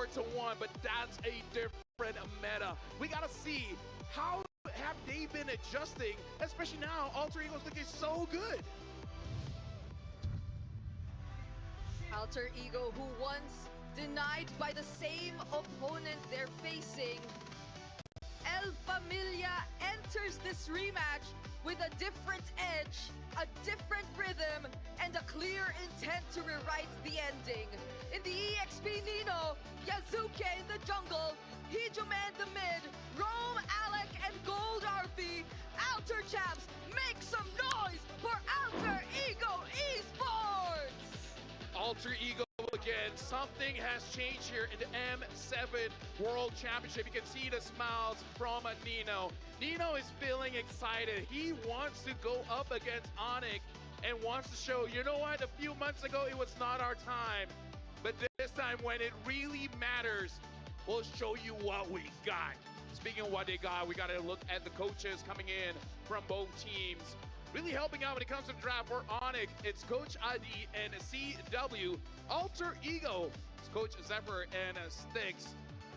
4-1, but that's a different meta. We gotta see how have they been adjusting, especially now Alter Ego's looking so good. Alter Ego, who once denied by the same opponent they're facing, El Familia enters this rematch with a different edge, a different rhythm, and a clear intent to rewrite the ending. In the EXP Nino, Yazuke in the jungle, Hijoman the mid, Rome, Alec, and Gold Arfi. Alter Champs, make some noise for Alter Ego Esports! Alter Ego again. Something has changed here in the M7 World Championship. You can see the smiles from Nino. Nino is feeling excited. He wants to go up against ONIC and wants to show, you know what, a few months ago it was not our time. But this time when it really matters, we'll show you what we got. Speaking of what they got, we got to look at the coaches coming in from both teams. Really helping out when it comes to the draft for ONIC, it's Coach ID and CW. Alter Ego, it's Coach Zephyr and Styx.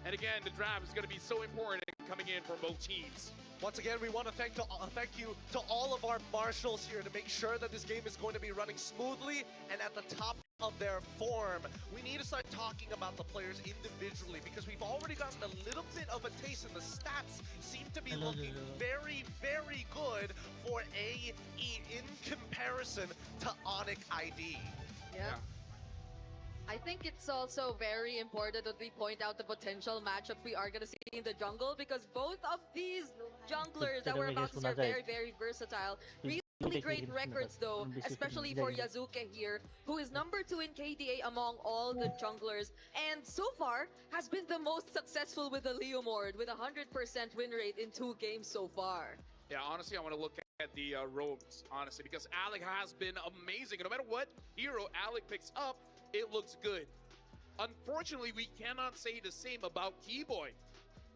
And again, the draft is going to be so important coming in for both teams. Once again, we want to thank you to all of our marshals here to make sure that this game is going to be running smoothly and at the top of their form. We need to start talking about the players individually because we've already gotten a little bit of a taste and the stats seem to be looking very, very good for AE in comparison to ONIC ID. Yeah. I think it's also very important that we point out the potential matchup we are going to see in the jungle because both of these junglers that we're about to see are very, very versatile. Really great records though, especially for Yazuke here, who is number 2 in KDA among all the junglers, and so far has been the most successful with the Leomord with a 100% win rate in 2 games so far. Yeah, honestly, I want to look at the rogues, honestly, because Alec has been amazing. No matter what hero Alec picks up, it looks good. Unfortunately, we cannot say the same about Keyboy.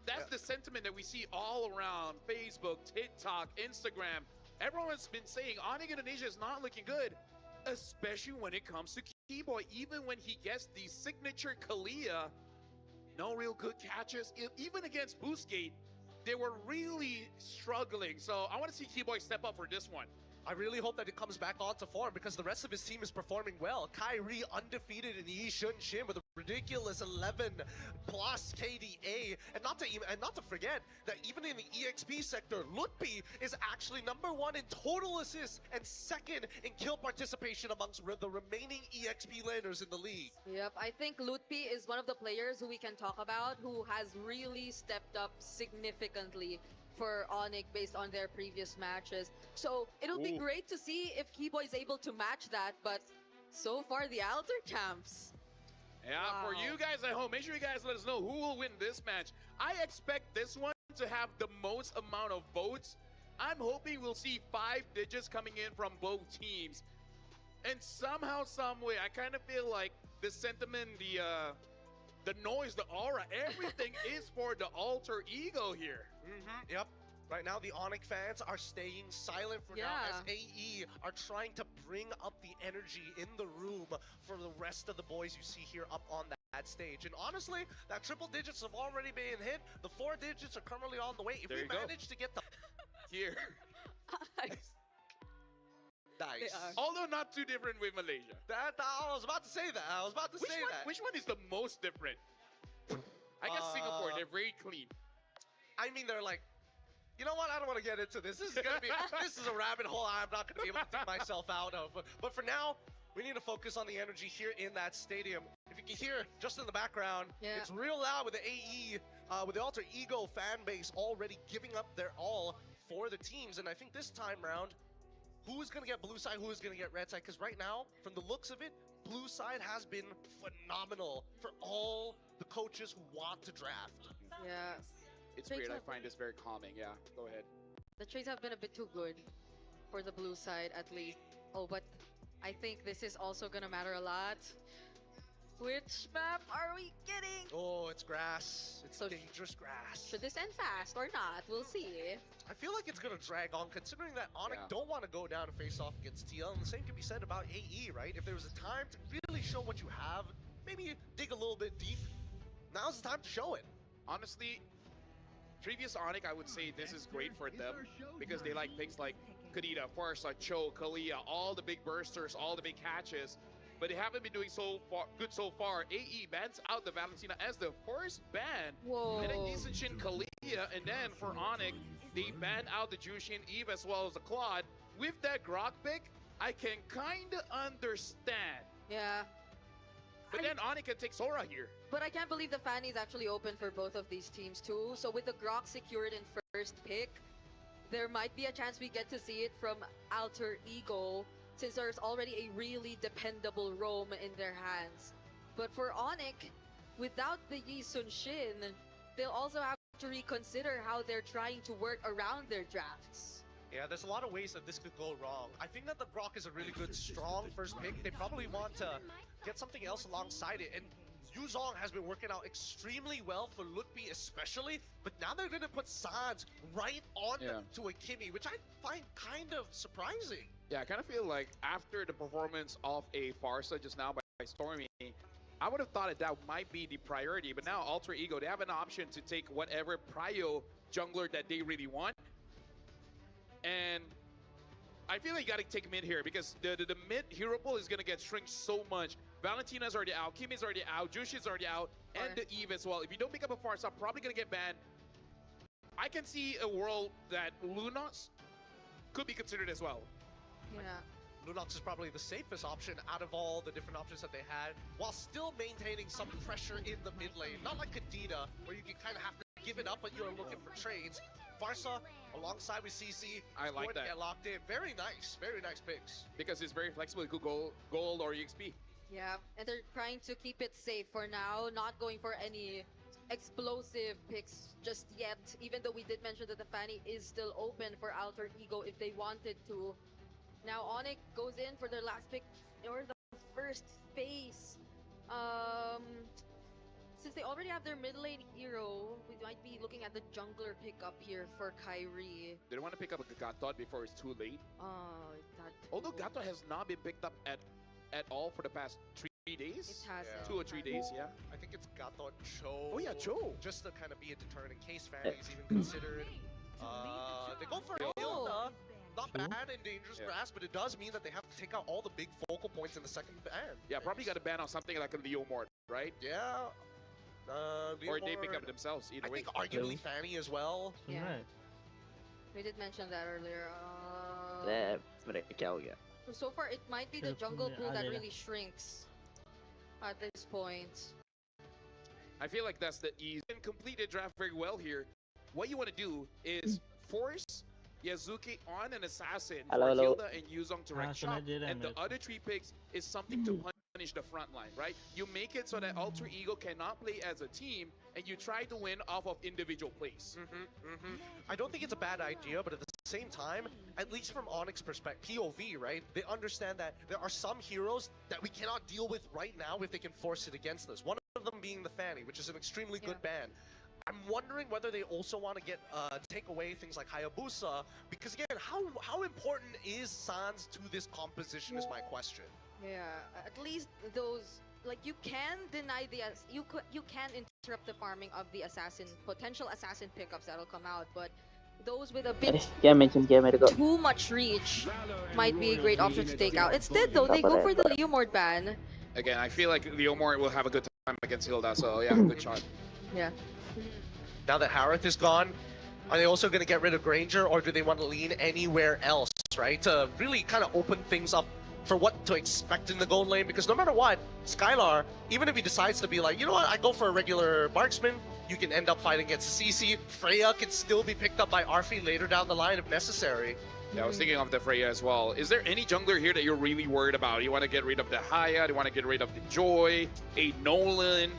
That's the sentiment that we see all around Facebook, TikTok, Instagram. Everyone's been saying ONIC Indonesia is not looking good, especially when it comes to Keyboy. Even when he gets the signature Kalia, no real good catches. Even against Boostgate, they were really struggling. So I want to see Keyboy step up for this one. I really hope that it comes back onto form because the rest of his team is performing well. Kyrie undefeated in Yishun Shin with a ridiculous 11 plus KDA, and not to forget that even in the EXP sector, Lutpi is actually number 1 in total assists and 2nd in kill participation amongst the remaining EXP laners in the league. Yep, I think Lutpi is one of the players who we can talk about who has really stepped up significantly for ONIC based on their previous matches. So it'll be great to see if Keyboy is able to match that, but so far the Alter Champs. Yeah, for you guys at home, make sure you guys let us know who will win this match. I expect this one to have the most amount of votes. I'm hoping we'll see 5 digits coming in from both teams. And somehow, some way, I kind of feel like the sentiment, the noise, the aura, everything is for the Alter Ego here. Yep. Right now, the ONIC fans are staying silent for now as AE are trying to bring up the energy in the room for the rest of the boys you see here up on that stage. And honestly, that triple digits have already been hit. The 4 digits are currently on the way. If we manage to get the here. Nice. Although not too different with Malaysia. I was about to say that. Which one is the most different? I guess Singapore, they're very clean. I mean, they're like, you know what? I don't want to get into this. This is gonna be this is a rabbit hole I'm not gonna be able to dig myself out of. But for now, we need to focus on the energy here in that stadium. If you can hear just in the background, it's real loud with the AE, with the Alter Ego fan base already giving up their all for the teams. And I think this time round, who's going to get blue side, who's going to get red side? Because right now, from the looks of it, blue side has been phenomenal for all the coaches who want to draft. Yeah. It's weird. I find this very calming. Yeah, go ahead. The trades have been a bit too good for the blue side, at least. Oh, but I think this is also going to matter a lot. Which map are we getting? Oh, it's grass. It's dangerous grass. Should this end fast or not? We'll see. I feel like it's going to drag on, considering that ONIC don't want to go down and face off against TL. And the same can be said about AE, right? If there was a time to really show what you have, maybe dig a little bit deep. Now now's the time to show it. Honestly, previous ONIC, I would say this is great for them because they like picks like Kadita, Farsa, Cho, Kalia, all the big bursters, all the big catches. But they haven't been doing so good so far. AE bans out the Valentina as the first ban. Whoa. And then Isachin Kalia, and then for ONIC, they ban out the Jushin Eve as well as the Claude. With that Grok pick, I can kinda understand. Yeah. But then ONIC can take Sora here. But I can't believe the Fanny is actually open for both of these teams too. So with the Grok secured in first pick, there might be a chance we get to see it from Alter Ego, since there's already a really dependable roam in their hands. But for ONIC, without the Yi Sun Shin, they'll also have to reconsider how they're trying to work around their drafts. Yeah, there's a lot of ways that this could go wrong. I think that the Grok is a really good, strong first pick. They probably want to get something else alongside it. And Yuzong has been working out extremely well for Lutbi especially, but now they're going to put Sans right on to a Kimmy, which I find kind of surprising. Yeah, I kind of feel like after the performance of a Farsa just now by Stormy, I would have thought that might be the priority, but now Alter Ego, they have an option to take whatever prio jungler that they really want. And I feel like you got to take mid here because the mid hero pool is going to get shrink so much. Valentina's already out, Kimmy's already out, Jushin's already out, and the Eve as well. If you don't pick up a Farsa, probably going to get banned. I can see a world that Lunox could be considered as well. Yeah. Lunox is probably the safest option out of all the different options that they had, while still maintaining some pressure in the mid lane. Not like Kadita, where you can kind of have to give it up, but you're looking for trades. Farsa, alongside with CC, I like that. Get locked in. Very nice picks. Because it's very flexible. It could go gold or EXP. Yeah, and they're trying to keep it safe for now, not going for any explosive picks just yet, even though we did mention that the Fanny is still open for Alter Ego if they wanted to. Now ONIC goes in for their last pick or the first phase. Since they already have their mid lane hero, we might be looking at the jungler pickup here for Kyrie. They don't want to pick up a Gatot before it's too late. Although Gatot has not been picked up at all for the past 3 days. It hasn't. 2 or 3 days, yeah. I think it's Gatot Cho. Oh yeah, Cho. Just to kind of be a deterrent in case Fanny's even considered. They go for Hilda. Not bad in dangerous grass, but it does mean that they have to take out all the big focal points in the second ban. Yeah, probably got to ban on something like a Leo Mort, right? Yeah. Or they pick up themselves, either way. I think arguably Fanny as well. Yeah. We did mention that earlier. So far, it might be the jungle pool that really shrinks at this point. I feel like that's the easy. And complete the draft very well here. What you want to do is force Yazuki on an assassin for Hilda and Yuzong to rank shop, and the other 3 picks is something to punish the front line, right? You make it so that Alter Ego cannot play as a team, and you try to win off of individual plays. I don't think it's a bad idea, but at the same time, at least from ONIC's perspective, POV, right? They understand that there are some heroes that we cannot deal with right now if they can force it against us. One of them being the Fanny, which is an extremely good ban. I'm wondering whether they also want to get take away things like Hayabusa, because again, how important is Sans to this composition is my question. Yeah, at least those, like, you can deny the you can interrupt the farming of the potential assassin pickups that'll come out, but those with a bit too much reach might be a great option to take out. Instead though, they go for the Leomord ban. Again, I feel like Leomord will have a good time against Hilda, so yeah, good shot. Yeah. Now that Harith is gone, are they also going to get rid of Granger, or do they want to lean anywhere else, right? To really kind of open things up for what to expect in the gold lane, because no matter what, Skylar, even if he decides to be like, you know what, I go for a regular marksman, you can end up fighting against CC. Freya can still be picked up by Arfi later down the line if necessary. Yeah, I was thinking of the Freya as well. Is there any jungler here that you're really worried about? You want to get rid of the Haya, you want to get rid of the Joy, a Nolan?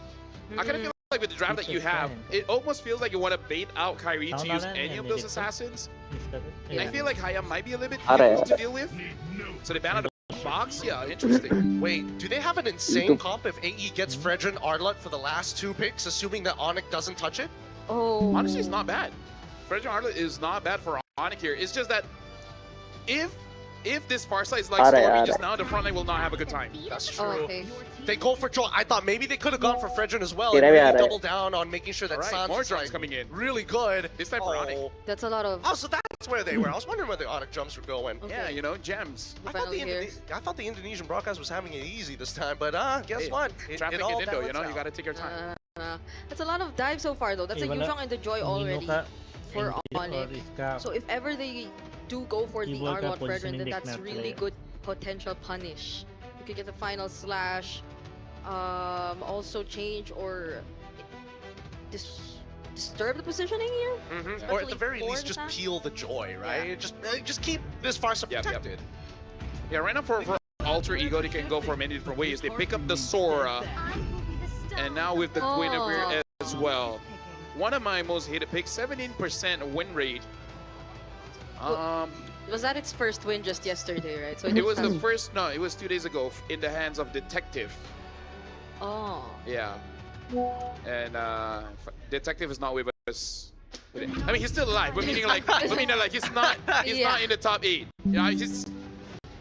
I kind of feel like with the draft that you have, it almost feels like you want to bait out Kyrie to use any of those assassins. And I feel like Haya might be a little bit difficult to deal with. So they ban out the box? Yeah, interesting. Wait, do they have an insane comp if AE gets Fredrin Arlet for the last 2 picks, assuming that ONIC doesn't touch it? Oh. Honestly, it's not bad. Fredrin Arlet is not bad for ONIC here. It's just that if if this Farsight is like Stormy just now, the front line will not have a good time. That's true. Oh, okay. They go for Joel. I thought maybe they could have gone for Fredrin as well. Yeah, And really yeah. double down on making sure that All right, Sans more is, drones like, coming in. really good. This time for ONIC. Oh. That's a lot of. Oh, so that's where they were. I was wondering where the ONIC jumps were going. Okay. Yeah, you know, gems. I thought, Finally here. I thought the Indonesian broadcast was having it easy this time, but guess Hey, what? Traffic all in Indo, you know, balanced you out. gotta take your time. That's a lot of dive so far though. That's a Yuzhong and the Joy already for ONIC. So if ever they do go for the R1 Fredrin, then that's really good potential punish. You could get the final slash, also change or disturb the positioning here. Or at the Especially very for least, the just time. peel the joy, right? Yeah. Just keep this Farsa Yep, yep. protected. Yeah, right now for Alter Ego, they can go for many different ways. They pick up the Sora, and now with the Guinevere as well. One of my most hated picks, 17% win rate. Was that its first win just yesterday, right? So It was the has- first, no, it was 2 days ago in the hands of Detective. Oh. Yeah. And Detective is not with us. I mean, he's still alive, but meaning like, he's not in the top 8. Yeah, he's,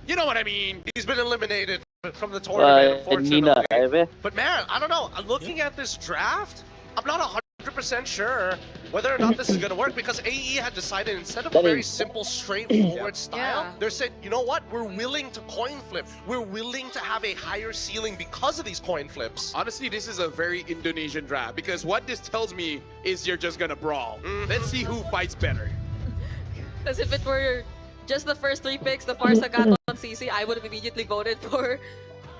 you know what I mean. He's been eliminated from the tournament, unfortunately. Nina, But man, I don't know. Looking at this draft, I'm not 100% sure whether or not this is going to work, because AE had decided instead of a very simple, straightforward style, Yeah. they said, you know what? We're willing to coin flip. We're willing to have a higher ceiling because of these coin flips. Honestly, this is a very Indonesian draft, because what this tells me is you're just gonna brawl. Let's see who fights better. As if it were just the first 3 picks, the Farsa got on CC, I would have immediately voted for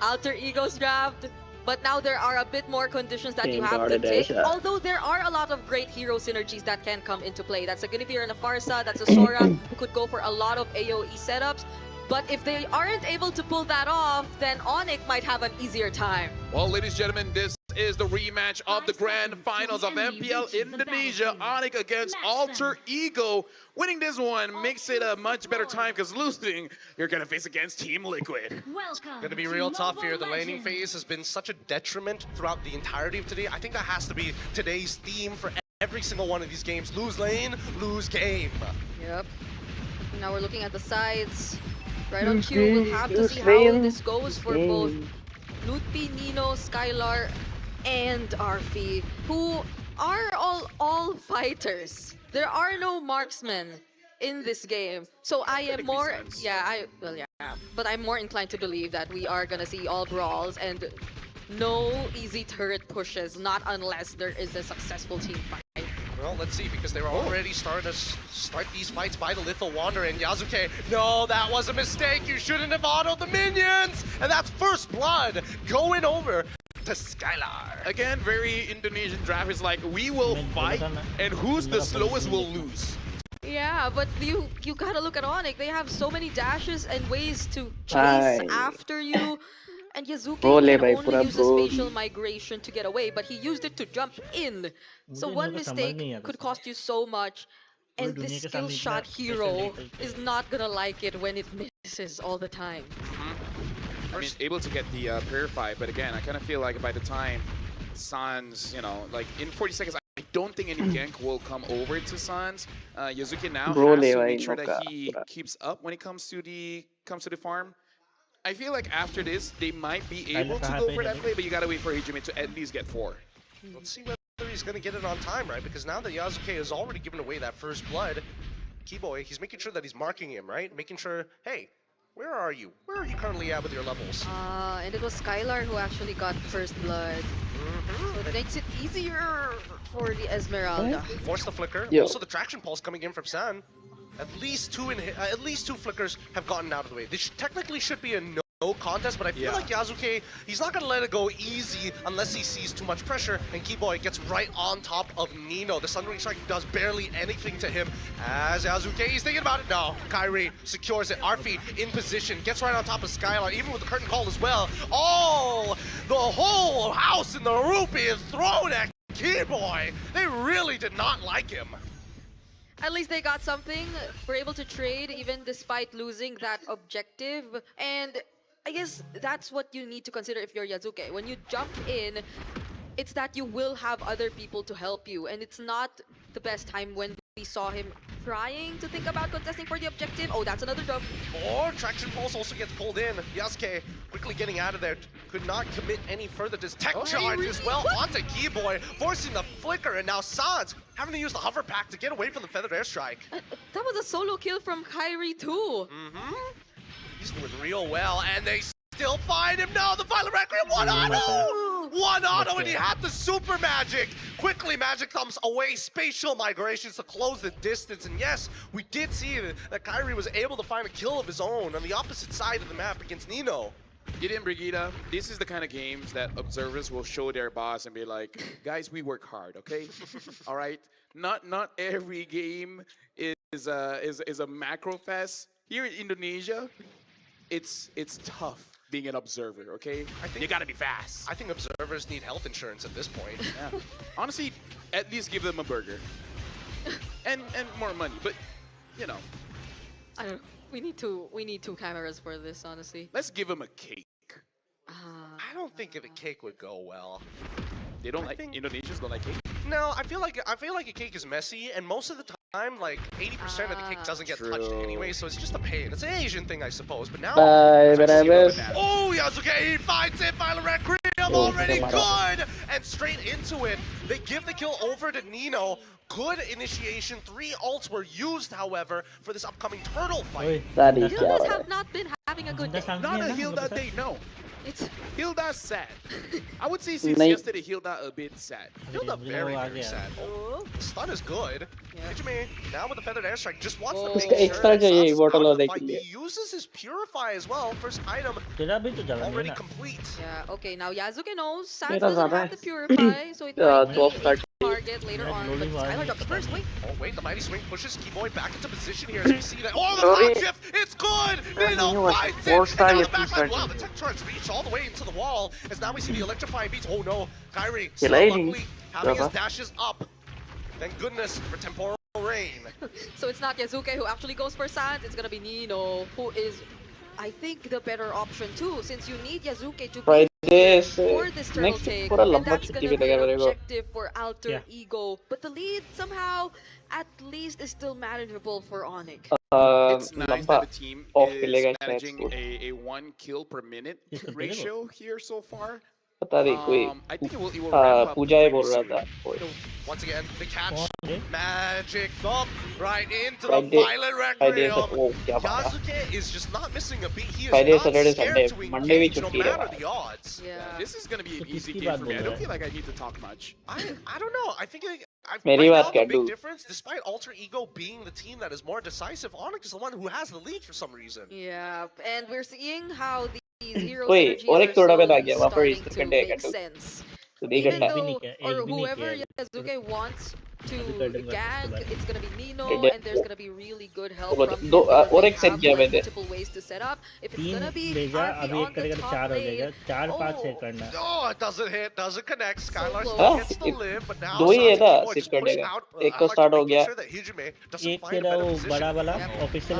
Alter Ego's draft. But now there are a bit more conditions that you have to take. Although there are a lot of great hero synergies that can come into play. That's a Guinevere and a Farsa, that's a Sora who could go for a lot of AoE setups. But if they aren't able to pull that off, then ONIC might have an easier time. Well, ladies and gentlemen, this is the rematch of the grand finals of MPL Indonesia. ONIC against Alter Ego. Winning this one makes it a much better time, because losing, you're gonna face against Team Liquid. Gonna be real tough here. The laning phase has been such a detriment throughout the entirety of today. I think that has to be today's theme for every single one of these games. Lose lane, lose game. Yep. Now we're looking at the sides. Right on cue, we'll have to see how this goes for both Lutpi, Nino, Skylar, and Arfi, who are all fighters. There are no marksmen in this game. So I am more, but I'm more inclined to believe that we are gonna see all brawls and no easy turret pushes, not unless there is a successful team fight. Well, let's see, because they were already starting to start these fights by the Little Wanderer and Yasuke. No, that was a mistake. You shouldn't have autoed the minions. And that's first blood going over to Skylar. Again, very Indonesian draft is like, we will fight, and who's the slowest will lose. Yeah, but you gotta look at ONIC. They have so many dashes and ways to chase after you. And Yasuke can only use his spatial migration to get away, but he used it to jump in. So one mistake could cost you so much. And this skill shot hero is not gonna like it when it misses all the time. I mean, able to get the Purify, but again, I kind of feel like by the time Sans, you know, like in 40 seconds, I don't think any gank will come over to Sans. Yasuke now has to make sure that he keeps up when it comes to the farm. I feel like after this, they might be able to go for that play, but you gotta wait for Hijime to at least get 4. Let's see whether he's gonna get it on time, right? Because now that Yasuke has already given away that first blood, Keyboy, he's making sure that he's marking him, right? Making sure, hey, where are you? Where are you currently at with your levels? And it was Skylar who actually got first blood. So it makes it easier for the Esmeralda. Force the flicker. Also the traction pulse coming in from San. At least two flickers have gotten out of the way. This technically should be a no contest, but I feel like Yasuke, he's not gonna let it go easy unless he sees too much pressure, and Keyboy gets right on top of Nino. The Sunring Strike does barely anything to him. As Yasuke, he's thinking about it. No, Kyrie secures it. Arfi in position, gets right on top of Skylar, even with the curtain call as well. Oh, the whole house in the roof is thrown at Keyboy. They really did not like him. At least they got something. We're able to trade even despite losing that objective. And I guess that's what you need to consider if you're Yasuke. When you jump in, it's that you will have other people to help you. And it's not the best time when we saw him trying to think about contesting for the objective. Oh, that's another jump. Or Traction Pulse also gets pulled in. Yasuke quickly getting out of there. Could not commit any further. Does tech charge as well onto Keyboy, forcing the flicker, and now Sans having to use the hover pack to get away from the feathered airstrike. That was a solo kill from Kyrie too. He's doing real well, and they still find him. No, the Violet Requiem, one auto! One auto, and he had the super magic. Quickly, magic comes away, spatial migrations to close the distance. And yes, we did see that Kyrie was able to find a kill of his own on the opposite side of the map against Nino. Gideon Brigida, this is the kind of games that observers will show their boss and be like, guys, we work hard, okay? All right? Not every game is a macro fest. Here in Indonesia, it's tough being an observer, okay? You gotta be fast. I think observers need health insurance at this point. Yeah. Honestly, at least give them a burger. and more money, but you know. I don't know. We need two cameras for this, honestly. Let's give them a cake. I don't think if a cake would go well. They don't Indonesians don't like cake? No, I feel like a cake is messy, and most of the time, like 80% of the cake doesn't get touched anyway, so it's just a pain. It's an Asian thing, I suppose. But now, oh, Yasuke, he finds it. Violet Requiem already good, and straight into it. They give the kill over to Nino. Good initiation. 3 ults were used, however, for this upcoming turtle fight. Hildas have not been having a good day. Not a Hilda day, no. It's Hilda's sad. I would say since yesterday, Hilda a bit sad. Hilda very sad. Oh, stun is good. Hijime, now with the feathered airstrike, just wants to make sure that he uses his Purify as well. First item already complete. Yeah, okay, now Yasuke knows Sans doesn't have the Purify, so it might be target later on. But Skylar drops first, wait. Oh wait, the Mighty Swing pushes Keyboy back into position here as we see that. Oh, the cloud shift! It's good! Nino finds it! And now the backline. Wow, the tech charge reached all the way into the wall as now we see the electrifying beats. Oh no, Kyrie still luckily having his dashes up. Thank goodness for temporal rain. So it's not Yasuke who actually goes for Sans, it's gonna be Nino who is, I think, the better option too, since you need Yasuke to be for this turtle take, and that's gonna be an objective for Alter Ego. But the lead somehow, at least, is still manageable for ONIC. It's nice that the team is managing a 1 kill per minute ratio here so far. I think it will ramp up once again, the catch, magic thump right into the Violet Requiem. Yasuke is just not missing a beat. He is not scared to engage no matter the odds. Yeah. This is gonna be an easy game for me. I don't feel like I need to talk much. I don't know. I think right now the big difference, despite Alter Ego being the team that is more decisive, ONIC is the one who has the lead for some reason. Yeah, and we're seeing how these heroes are starting to make sense. Even though, or whoever Yasuke wants to gank, it's gonna be Nino, and there's gonna be really good help from him because they have multiple ways to set up. If it's gonna be RP on the top lane, oh, it doesn't hit, doesn't connect. Skylar still gets to live, but now just push out. I like to make sure that Hijime doesn't find a better position.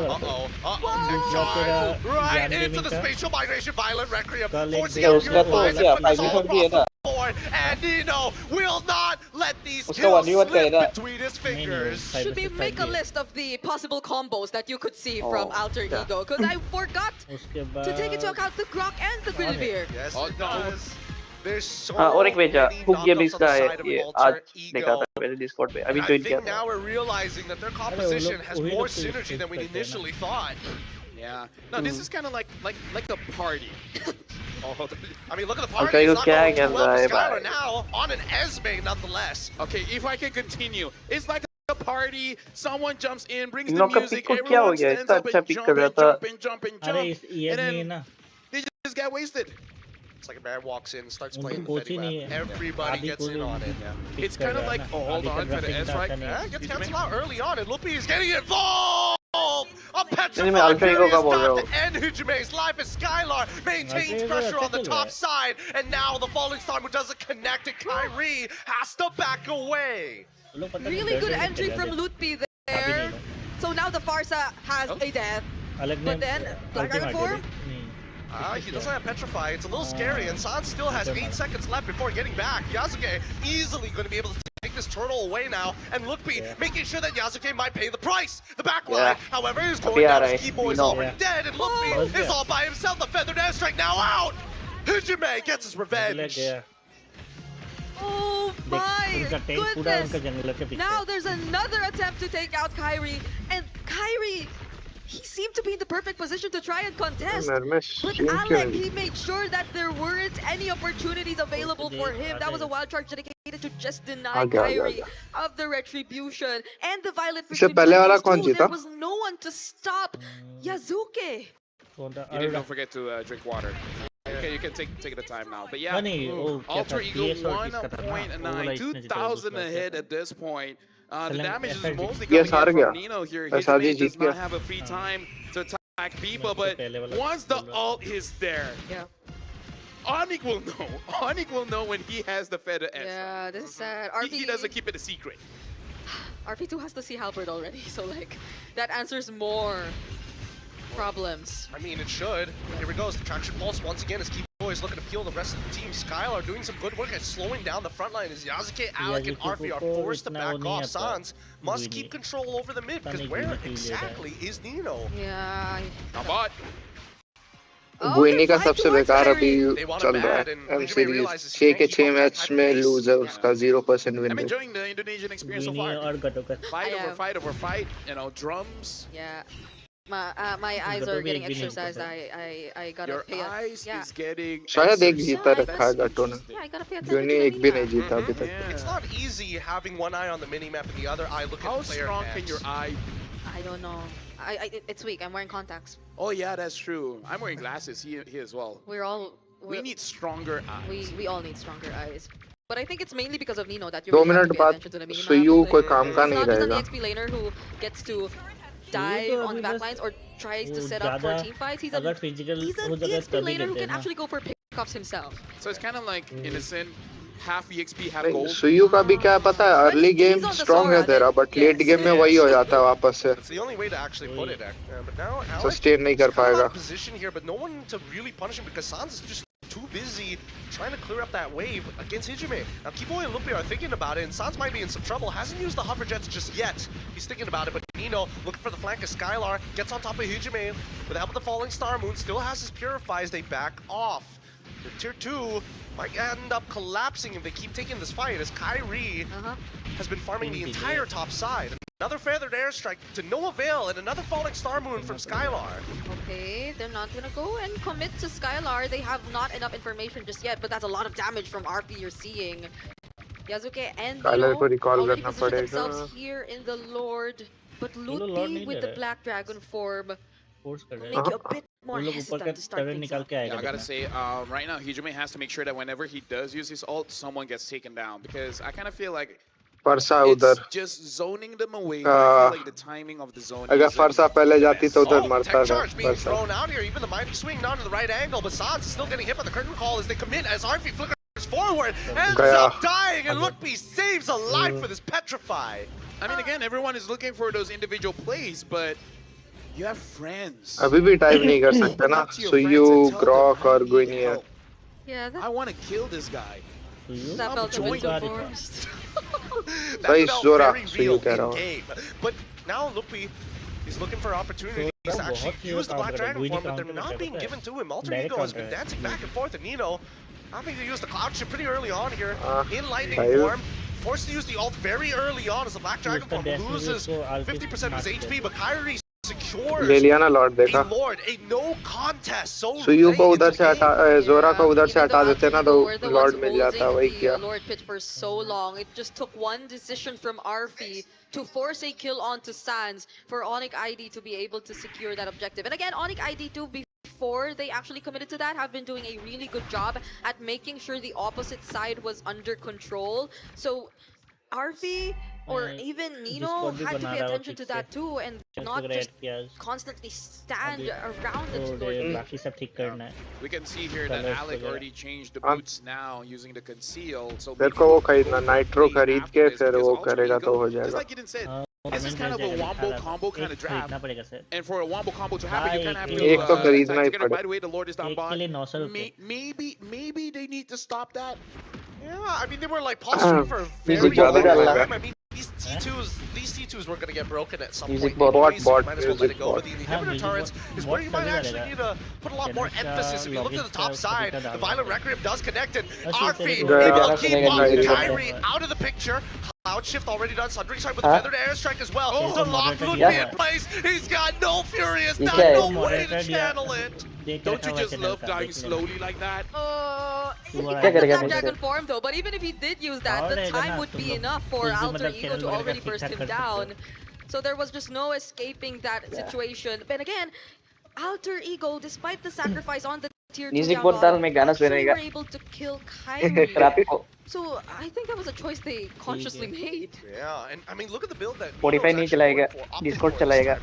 Right into the spatial migration, Violet Requiem, forcing out Purifies and puts all across the board, and Nino will not let these kills slip between his fingers. Should we make a list of the possible combos that you could see from Alter Ego? Because I forgot to take into account the Grok and the Guinevere. Yes, it does. There's so many knockups on the side of Alter Ego. I think now we're realizing that their composition has more synergy than we initially thought. Yeah. No, this is kind of like a party. I mean, look at the party. It's not going too well for Skylar now on an Esme nonetheless. Okay, if I can continue, it's like a party. Someone jumps in, brings the music, everyone stands up and jumping, and then they just get wasted. It's like a man walks in, starts playing the Fetty Wap. Everybody gets in on it. It's kind of like, oh, hold on, for the S right? Yeah, gets canceled out early on, and Lupi is getting involved! A petrified Fury is about to end Hijime's life as Skylar maintains pressure on the top side, and now the Falling Star who doesn't connect, and Kyrie has to back away. Really good entry from Lutpi there. So now the Farsa has a death, but then Black Iron form. He doesn't have Petrify. It's a little scary, and Sans still has 8 seconds left before getting back. Yasuke easily going to be able to take this turtle away now, and Lookby making sure that Yasuke might pay the price. The back line, Yeah. however, is Abhi going aa down. raha His hai. Keyboy is Nino. already dead, and Lookby is all by himself. The feathered airstrike now out. Hijime gets his revenge. Oh my goodness! Now there's another attempt to take out Kyrie, and Kyrie, he seemed to be in the perfect position to try and contest. But Alec, he made sure that there weren't any opportunities available for him. That was a wild charge dedicated to just deny Kyrie of the retribution and the violent retribution. There was no one to stop Yazuke. You don't forget to drink water. Okay, you can take the time now. But yeah, Alter Ego 1.9, 2,000 ahead at this point. The damage is mostly coming in from Nino here. Hijime does not have a free time to attack Biba, but once the ult is there, ONIC will know. ONIC will know when he has the feather S. Yeah, this is sad. He doesn't keep it a secret. RP2 has to see Halberd already, so like, that answers more problems. I mean, it should. Here we go. The traction pulse once again as Keyboy is looking to peel the rest of the team. Skylar doing some good work at slowing down the front line as Yasuke, Alec, and Arfi are forced to back off. Sans must keep control over the mid because where exactly is Nino? Yeah. Not bot. गुइनी का सबसे बेकार अभी चल रहा है M series 6 के 6 match में loose है उसका 0% win I'm enjoying the Indonesian experience so far. Fight over fight, you know, drums. Yeah. My eyes are getting exercised. I gotta pay. Your eyes is getting. शायद एक जीता रखा है गट्टो ने. Yeah, I gotta pay attention. गुइनी एक भी नहीं जीता अभी तक. It's not easy having one eye on the mini map and the other eye looking at player. How strong can your eye? I don't know. It's weak. I'm wearing contacts. Oh yeah, that's true. I'm wearing glasses. He as well. We need stronger eyes. We all need stronger eyes. But I think it's mainly because of Nino that you really have to pay attention to the mini map. So you कोई काम का नहीं रहेगा. It's not just an EXP laner who gets to dive on the backlines or tries to set up for team fights. He's an EXP laner who can actually go for pickoffs himself. So it's kind of like innocent, half EXP, half gold. सुयू का भी क्या पता है, early game strong है तेरा, but let game में वही हो जाता है वापस से. It's the only way to actually put it. But now Alex sustain नहीं कर पाएगा. Position here, but no one to really punish him because Sans is just too busy trying to clear up that wave against Hijime. Now Keyboy and Lupi are thinking about it, and Sans might be in some trouble. Hasn't used the hover jets just yet. He's thinking about it, but Nino looking for the flank of Skylar, gets on top of Hijime with the help of the falling star moon, still has his purifies. They back off. The tier 2 might end up collapsing if they keep taking this fight, as Kyrie has been farming the entire top side. Another feathered airstrike to no avail, and another falling star moon from Skylar. Okay, they're not gonna go and commit to Skylar. They have not enough information just yet, but that's a lot of damage from RP you're seeing. Yazuke and Nino already positioned themselves here in the Lord, but Lupi with the Black Dragon form will make you a bit more hesitant to start things up. Yeah, I gotta say, right now Hijime has to make sure that whenever he does use his ult, someone gets taken down, because I kind of feel like फरसा उधर just zoning them away. I feel like the timing of the zone. अगर फरसा पहले जाती तो उधर मरता था. Charge being thrown out here, even the mighty swing not in the right angle, but Sans is still getting hit by the curtain call as they commit as Arfi flickers forward, ends up dying, and Lookby saves a life with his petrify. I mean, again, everyone is looking for those individual plays, but you have friends. अभी भी type नहीं कर सकते ना. So you Grok और गुइनी है. Yeah, I want to kill this guy. That felt a bit too forced. That felt very real in game. But now Lupi is looking for opportunities to actually use the Black Dragon form, but they're not being given to him. Alter Ego has been dancing back and forth, and Nino having to use the Cloud Chip pretty early on here in Lightning form. Forced to use the ult very early on as the Black Dragon form loses 50% of his HP, but Kyrie secures ले लिया ना Lord देखा. a no contest. So you को उधर से हटा, जोरा को उधर से हटा देते ना तो लॉर्ड मिल जाता. वही किया. Lord pit for so long. It just took one decision from Arfi to force a kill onto Sans for ONIC ID to be able to secure that objective. And again, ONIC ID2 before they actually committed to that have been doing a really good job at making sure the opposite side was under control. So Arfi or even Nino had to pay attention to that too, and not just constantly stand around the Lord. We can see here that Alec already changed the boots now using the conceal. So तेरे को वो खरीदना, nitro खरीद के फिर वो करेगा तो हो जाएगा. Just like Gideon said, this is kind of a wombo combo kind of draft. And for a wombo combo to happen, you kind of have to एक तो खरीदना ही by the way, the Lord is down bot. Maybe they need to stop that. Yeah, I mean, they were like posturing for a very Music long ज़्यादा time. लगा. I mean, these T2s were going to get broken at some Music point bot. anyway, so you might as well let Music it go. bot. But the हाँ inhibitor music turrets is where you might actually need to put a lot more emphasis. If you look at the top side, the Violent Requiem does connect, and Arfi able to keep up. Kyrie out of the picture. Cloud Shift already done. Sundering Strike with a feathered airstrike as well. Oh. To lock Ludwig in place. He's got no Furious, not Yeah. no way to channel it. Don't you just love dying slowly like that? He क्या had the करेगा Black फिर Dragon form though, but even if he did use that, the time would be enough for Alter Ego to already burst him down. So there was just no escaping that situation. But again, Alter Ego, despite the sacrifice on the tier 2 Music down bot डाल bottom, मैं गाना actually सुनेगा. were able to kill Kyrie. रैप को. So I think that was a choice they consciously made. Yeah, and I mean, look at the build that 45 नहीं चलाएगा. Discord चलाएगा.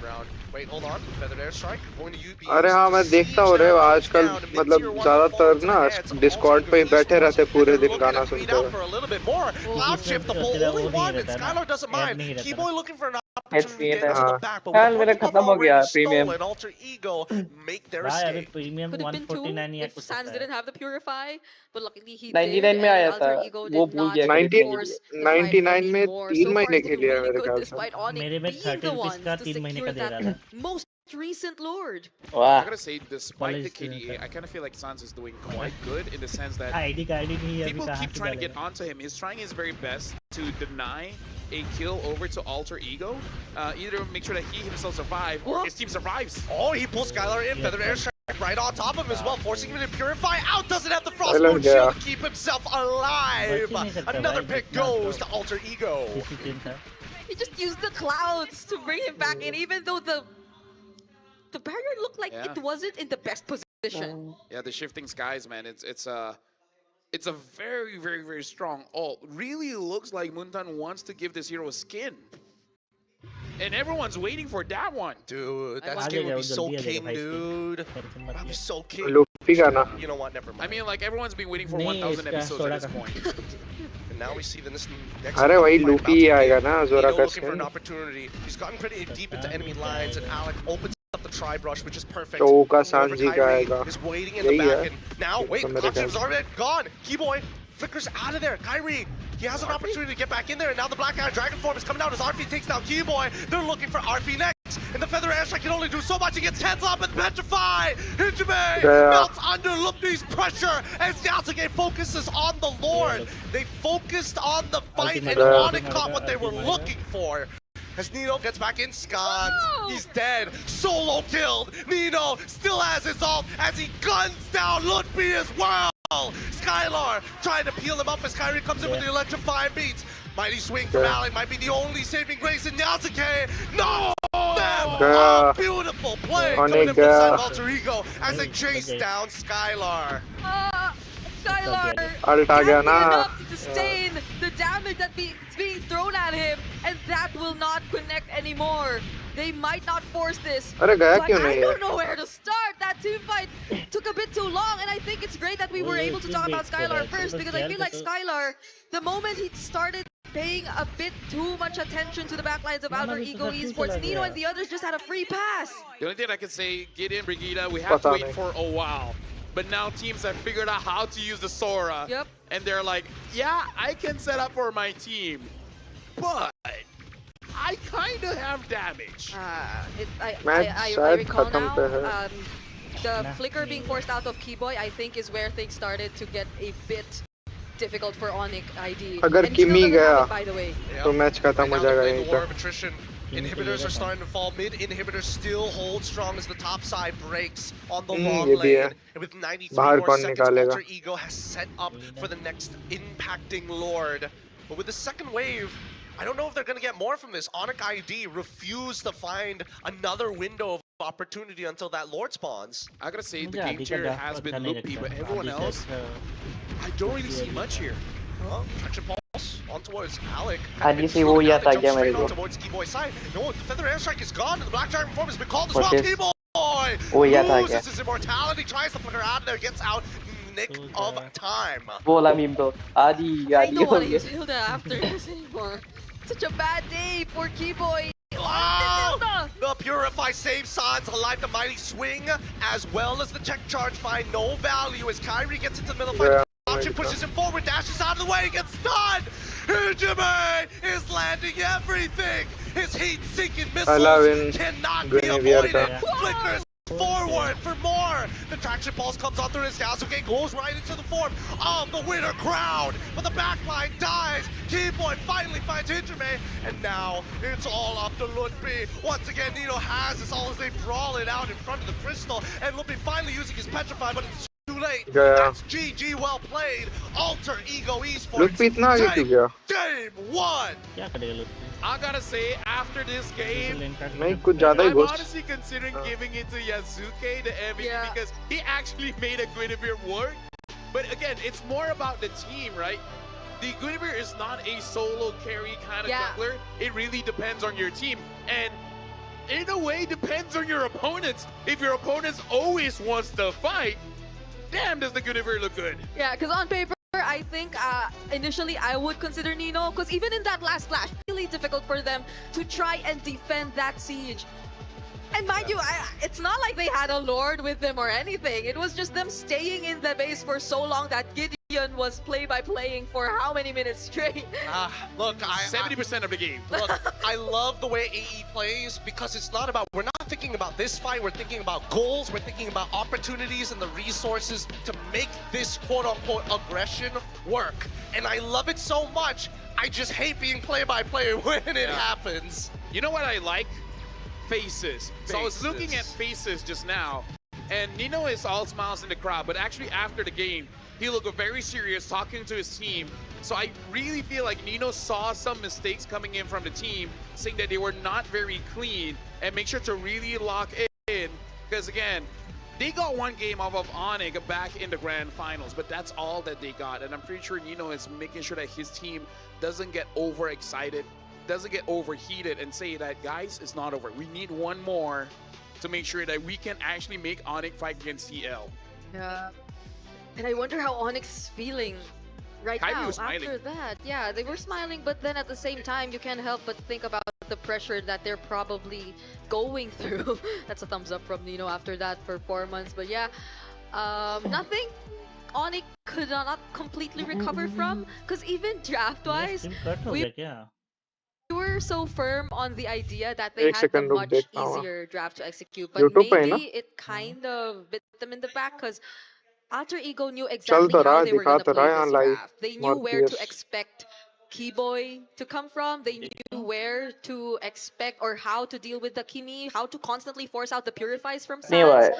Wait, hold on. Feathered airstrike going to be अरे हाँ मैं देखता हूँ रे आजकल मतलब ज़्यादातर ना डिस्कॉर्ड पे ही बैठे रहते पूरे दिन गाना सुनते हुए. Cloud Shift, the only one, and Skylar doesn't mind. Keyboy looking for an opportunity to get to the back, but यार मेरा with the खत्म हो गया stolen, premium. Alter Ego make their भाई अभी escape. Premium Could have been 149 2 या if कुछ Sans होता है. didn't have the Purify, but luckily he 99 did, में and आया था. Alter Ego वो did भूल not गया. 90 force the fight 99 में anymore. 3 So far महीने it's के looking लिए really मेरे good ख्याल से. despite ONIC मेरे में being 30 the रुपीस ones का to 3 महीने secure का दे रहा that था. most recent Lord. I वाह. gotta say, despite the KDA, I kind of feel like Sans is doing quite good in the sense that ID का ID नहीं है अभी people कहाँ keep से trying to डालेगा. get onto him. He's trying his very best to deny a kill over to Alter Ego. Either make sure that he himself survives or his team survives. Oh, he pulls Skylar in, Yeah. feathered airstrike right on top of him as well, forcing him to purify out. Doesn't have the I Frostmourne love shield that. to keep himself alive. बच ही नहीं सकता Another भाई, pick जितना goes तो to Alter Ego. Discipline था. He just used the clouds to bring him back in, even though the barrier looked like Yeah. it wasn't in the best position. Yeah, the shifting skies, man. It's a very, very, very strong ult. Really looks like Muntan wants to give this hero a skin. And everyone's waiting for that one. Dude, that I skin would be want- so जल्दी आ king, जाएगा भाई dude. Tension मत That'd be ले. so king. Luffy का ना. You know what? Never I mind. mean, like, everyone's been waiting for नहीं, 1,000 इसका episodes at soda this का. point. And now we see the next अरे वही fight लूफी about to आएगा begin. ना Nino जोरा का looking for an skin. opportunity. He's gotten pretty deep into enemy lines, and Alec opens up the tri-brush, which is perfect. चौका However, सांझी का Kyrie आएगा. is waiting in the यही back, है. and now wait, मेरे Cloud ख्याल Shift's से. already gone. Keyboy flickers out of there. Kyrie, he has an opportunity to get back in there, and now the Black Iron Dragon form is coming out as Arfi takes down Keyboy. They're looking for Arfi next, and the Feather Airstrike can only do so much. He gets hands up and Petrify. Hijime melts under Lupni's pressure as Yasuke focuses on the Lord. They focused on the fight, and ONIC caught what they were looking for. As Nino gets back in, Scans, he's dead, solo killed. Nino still has his ult as he guns down Ludwig as well. Skylar trying to peel him up as Kyrie comes in with the electrifying beats. Mighty swing from Alec might be the only saving grace in Yasuke. No! Oh, beautiful play coming in from the side of Alter Ego as they chase down Skylar. Skylar Ult आ गया ना. enough to sustain the damage that's being thrown at him, and that will not connect anymore. They might not force this. अरे गया But क्यों I नहीं don't है? know where to start. That team fight took a bit too long, and I think it's great that we were able to talk about Skylar first, because I feel like Skylar, the moment he started paying a bit too much attention to the backlines of Alter Ego Esports, Nino and the others just had a free pass. The only thing I can say, get in, Brigida. We have to wait for a while. But now teams have figured out how to use the Sora. Yep. And they're like, yeah, I can set up for my team. But I kind of have damage. I recall खत्म now, पे है. the flicker being forced out of Keyboy, I think, is where things started to get a bit difficult for ONIC ID. अगर And Nino किमी doesn't have गया it, by the way. तो match खत्म हो जाएगा यहीं War पे. of attrition. Inhibitors are starting to fall. Mid inhibitors still hold strong as the top side breaks on the long ये भी है. lane. And with 93 बाहर more कौन seconds, निकालेगा? Alter Ego has set up for the next impacting Lord. But with the second wave, I don't know if they're going to get more from this. ONIC ID refused to find another window of opportunity until that Lord spawns. I gotta say, the मुझे game आदि का changer draft has been अच्छा नहीं Loopy, लगता. but everyone आदि else, से, I don't really see much here. Well, Traction Pulse on towards Alec. आदि से वो याद आ गया मेरे को. Towards Keyboy's side. No, the Feather Airstrike is gone, and the Black Dragon form has been called as What well. is- Keyboy वो याद आ गया. loses his immortality, tries to flicker out of there, gets out in the nick of time. बोला meme तो आदि I आदि don't हो want to गया. use Hilda after this anymore. Such a bad day for Keyboy. Wow! Hilda! The Purify saves Sans alive, the mighty swing, as well as the tech charge find no value as Kyrie gets into the middle fight. Yeah. Archer pushes him forward, dashes out of the way, gets stunned! Hijime is landing everything! His heat-seeking missiles cannot be avoided! Flickers forward for more! The traction pulse comes on through his Yasuke, goes right into the form of the winner crowd! But the backline dies! Keyboy finally finds Hijime, and now it's all up to Ludby. Once again, Nino has this all as they brawl it out in front of the crystal, and Ludby finally using his Petrify, but it's too late. That's GG, well played. Alter Ego Esports. Game 1! I gotta say, after this game, नहीं कुछ ज़्यादा ही I'm घुस honestly considering giving it to Yasuke, the MVP, because he actually made a Guinevere work. But again, it's more about the team, right? The Guinevere is not a solo carry kind of jungler. It really depends on your team. And in a way, depends on your opponents. If your opponents always wants to fight, damn, does the Guinevere look good. Yeah, because on paper, I think initially I would consider Nino, because even in that last flash, really difficult for them to try and defend that siege. And mind you, it's not like they had a Lord with them or anything. It was just them staying in the base for so long that Gideon was play-by-playing for how many minutes straight? Look, 70% of the game. Look, I love the way AE plays because it's not about, we're not thinking about this fight, we're thinking about goals, we're thinking about opportunities and the resources to make this quote-unquote aggression work. And I love it so much, I just hate being play-by-play when it happens. You know what I like? Faces. So I was looking at faces just now, and Nino is all smiles in the crowd, but actually after the game, he looked very serious talking to his team. So I really feel like Nino saw some mistakes coming in from the team, saying that they were not very clean, and make sure to really lock in, because again, they got one game off of ONIC back in the grand finals, but that's all that they got, and I'm pretty sure Nino is making sure that his team doesn't get overexcited, doesn't get overheated, and say that, guys, it's not over. We need one more to make sure that we can actually make ONIC fight against CL. Yeah. And I wonder how ONIC's feeling right now after that. Yeah, they were smiling, but then at the same time, you can't help but think about the pressure that they're probably going through. That's a thumbs up from Nino after that performance. But yeah, nothing ONIC could not completely recover from, because even draft-wise, we were so firm on the idea that they had a much easier draft to execute, but maybe it kind of bit them in the back, because Alter Ego knew exactly how they were going to play this draft. They knew where to expect Keyboy to come from. They knew where to expect or how to deal with the Kimi, how to constantly force out the purifies from Sans.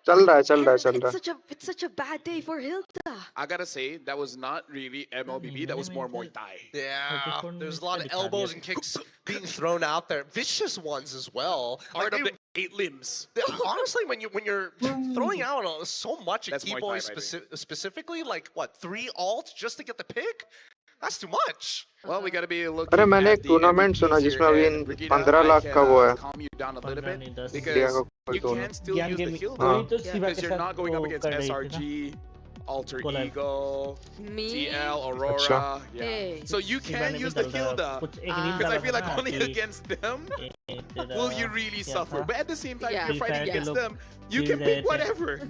It's such a bad day for Hilda. I gotta say, that was not really MLBB, that was more Muay Thai. Yeah, there's a lot of elbows and kicks being thrown out there. Vicious ones as well. Part of the 8 limbs. Honestly, when you're throwing out so much at Keyboy specifically, like what, 3 ults just to get the pick? That's too much. Well, we gotta be looking. अरे मैंने एक tournament सुना जिसमें अभी 15 लाख का वो है. Calm you down a little bit because you can still use the heal because you're not going up against SRG, Alter Ego, TL, Aurora. Yeah. So you can use the Hilda because I feel like only against them will you really suffer. But at the same time, if you're fighting against them, you can pick whatever.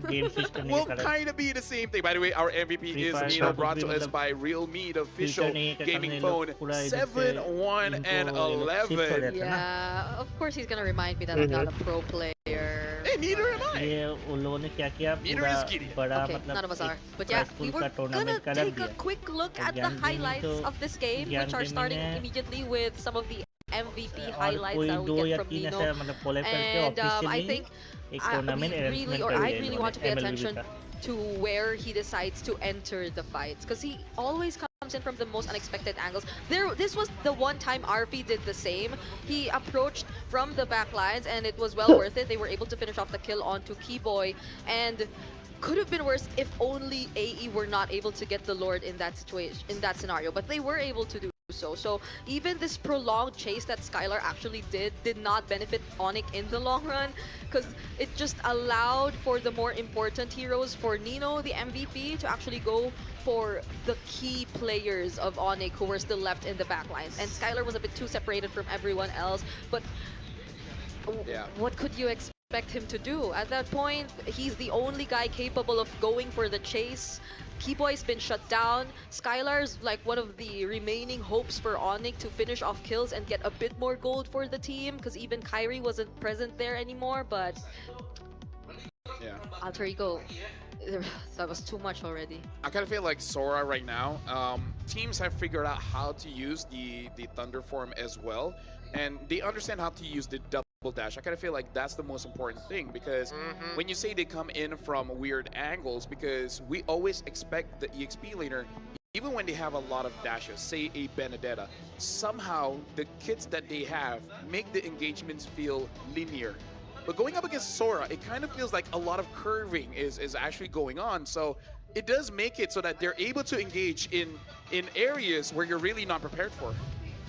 Will kind of be the same thing. By the way, our MVP is Nino, brought to us by Real Meat official gaming phone 7, 1, and 11. Yeah, of course he's gonna remind me that I'm not a pro player. Hey, neither am I. Neither is Gideon. Okay, none of us are. But yeah, we were gonna take a quick look at the highlights of this game, which are starting immediately with some of the MVP highlights that we get from Nino. And I think I really want to pay attention to where he decides to enter the fights, because he always comes in from the most unexpected angles. This was the one time RP did the same. He approached from the back lines and it was well worth it. They were able to finish off the kill onto Keyboy, and could have been worse if only AE were not able to get the Lord in that situation, in that scenario, but they were able to do so. So even this prolonged chase that Skylar actually did not benefit ONIC in the long run, because it just allowed for the more important heroes, for Nino, the MVP, to actually go for the key players of ONIC who were still left in the backlines. And Skylar was a bit too separated from everyone else, but what could you expect? expect him to do? At that point, he's the only guy capable of going for the chase. Keyboy's been shut down. Skylar's like one of the remaining hopes for ONIC to finish off kills and get a bit more gold for the team, because even Kyrie wasn't present there anymore, but Yeah. Alter Ego, that was too much already. I kind of feel like Sora right now. Teams have figured out how to use the Thunder form as well, and they understand how to use the double dash. I kind of feel like that's the most important thing, because when you say they come in from weird angles, because we always expect the EXP laner, even when they have a lot of dashes, say a Benedetta, somehow the kits that they have make the engagements feel linear. But going up against Sora, it kind of feels like a lot of curving is actually going on. So it does make it so that they're able to engage in areas where you're really not prepared for.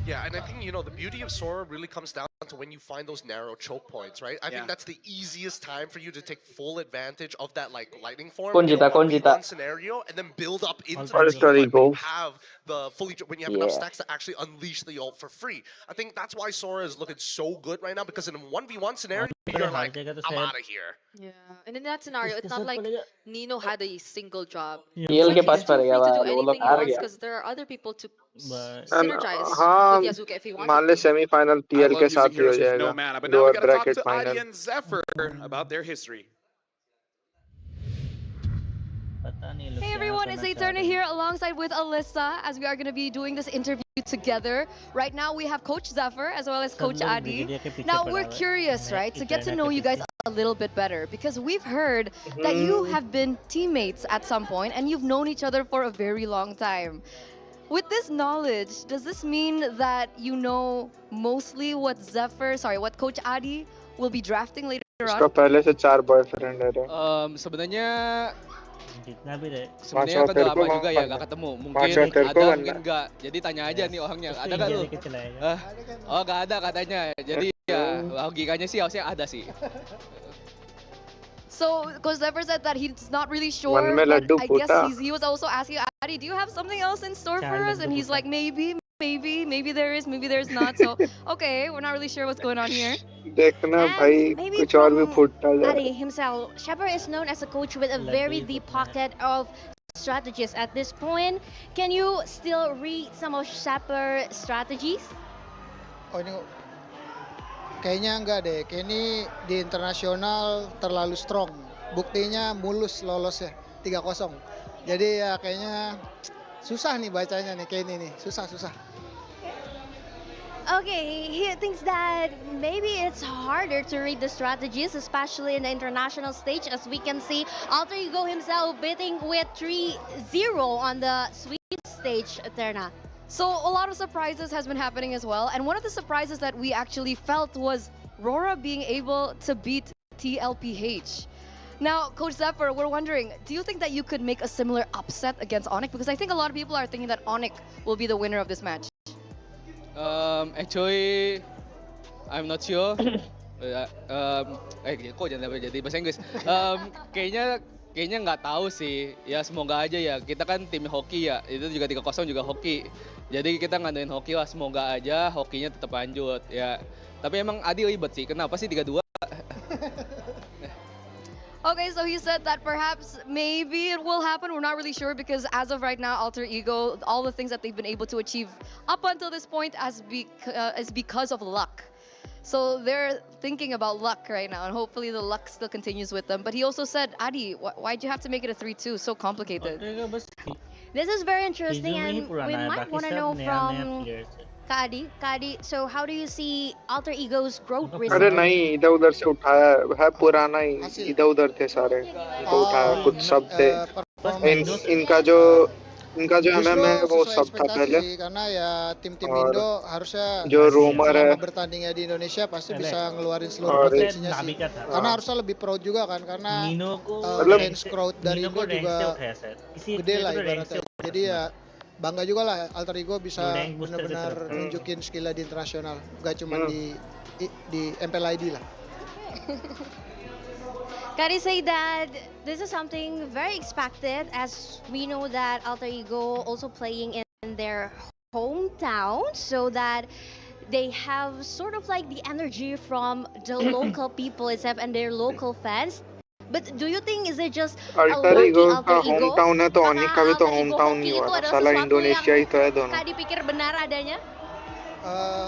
Yeah, and I think, you know, the beauty of Sora really comes down to when you find those narrow choke points, right? I think that's the easiest time for you to take full advantage of that, like, lightning form in a 1v1 scenario, and then build up into the team when you have the when you have enough stacks to actually unleash the ult for free. I think that's why Sora is looking so good right now, because in a 1v1 scenario, you're like, I'm out of here. Yeah, and in that scenario, it's not like Nino had a single job. TL के पास He's too free पड़ेगा to do वो लोग anything he हार wants, गया because there are other people to And synergize हाँ, with Yasuke if he मान wanted ले to. Semifinal I TL love के using साथ ही हो heroes with जाएगा no mana, but now we lower gotta talk bracket to Adi final and Zephyr about their history. Hey everyone, it's Eterna here alongside with Alyssa as we are going to be doing this interview together. Right now we have Coach Zephyr as well as Coach Adi. Now we're curious, right, to get to know you guys a little bit better, because we've heard that you have been teammates at some point and you've known each other for a very long time. With this knowledge, does this mean that you know mostly what what Coach Adi will be drafting later उसका on? पहले से 4 boyfriend है Sebenarnya जितना भी रहे sebenarnya kan udah lama juga ya nggak ketemu. Mungkin ada, mungkin nggak. Jadi tanya aja nih orangnya. Ada nggak lu? Oh nggak ada katanya. Jadi ya logikanya sih harusnya ada sih. So, Coach Zephyr said that he's not really sure, but I guess he was also asking Adi, do you have something else in store for us? And he's like, maybe there is, maybe there's not. So, okay, we're not really sure what's going on here. देखना भाई कुछ और भी फूटता जाए Adi himself, Shepard is known as a coach with a very deep pocket of strategists at this point. Can you still read some of Shepard's strategies? Oh ini kayaknya enggak deh, Kenny di internasional terlalu strong. Buktinya mulus lolosnya 3-0. Jadi ya kayaknya susah nih bacanya nih Kenny nih, susah. Okay, he thinks that maybe it's harder to read the strategies, especially in the international stage, as we can see Alter Ego himself beating with 3-0 on the Sweet stage, Eterna. So a lot of surprises has been happening as well, and one of the surprises that we actually felt was Rora being able to beat TLPH. Now, Coach Zephyr, we're wondering, do you think that you could make a similar upset against ONIC? Because I think a lot of people are thinking that ONIC will be the winner of this match. Actually, I'm not sure. Kok jangan jadi bahasa Inggris. Kayaknya nggak tahu sih. Ya semoga aja ya. Kita kan tim hoki ya. Itu juga 3-0 juga hoki. Jadi kita ngandelin hoki lah. Semoga aja hokinya tetap lanjut ya. Tapi emang Adi ribet sih. Kenapa sih 3-2? Okay, so he said that perhaps maybe it will happen. We're not really sure, because as of right now, Alter Ego, all the things that they've been able to achieve up until this point is because of luck. So they're thinking about luck right now, and hopefully the luck still continues with them. But he also said, Adi, why'd you have to make it a 3-2? So complicated. This is very interesting, and we might want to know from Kadi, so how do you see Alter Ego's growth अरे recently? नहीं इधर उधर से उठाया है पुराना ही इधर उधर थे सारे इनको उठाया कुछ सब थे इनका जो MM है वो सब था पहले karena ya tim-tim Indo harusnya जो रोमर है selama bertandingnya di Indonesia pasti bisa ngeluarin seluruh potensinya sih. Karena harusnya lebih proud juga kan, karena fans crowd dari Indo juga gede lah ibaratnya. Jadi ya bangga juga lah Alter Ego bisa benar-benar nunjukin skillnya di internasional, gak cuma di MPLID lah. Can I say that this is something very expected, as we know that Alter Ego also playing in their hometown, so that they have sort of like the energy from the local people itself and their local fans. But do you think is it just a alter lucky ego alter का ego? Home town है तो ओनिक का भी तो Alter home ego town ही hoki हुआ itu ना adalah साला sesuatu Indonesia ही yang तो है दोनों Kak dipikir benar adanya?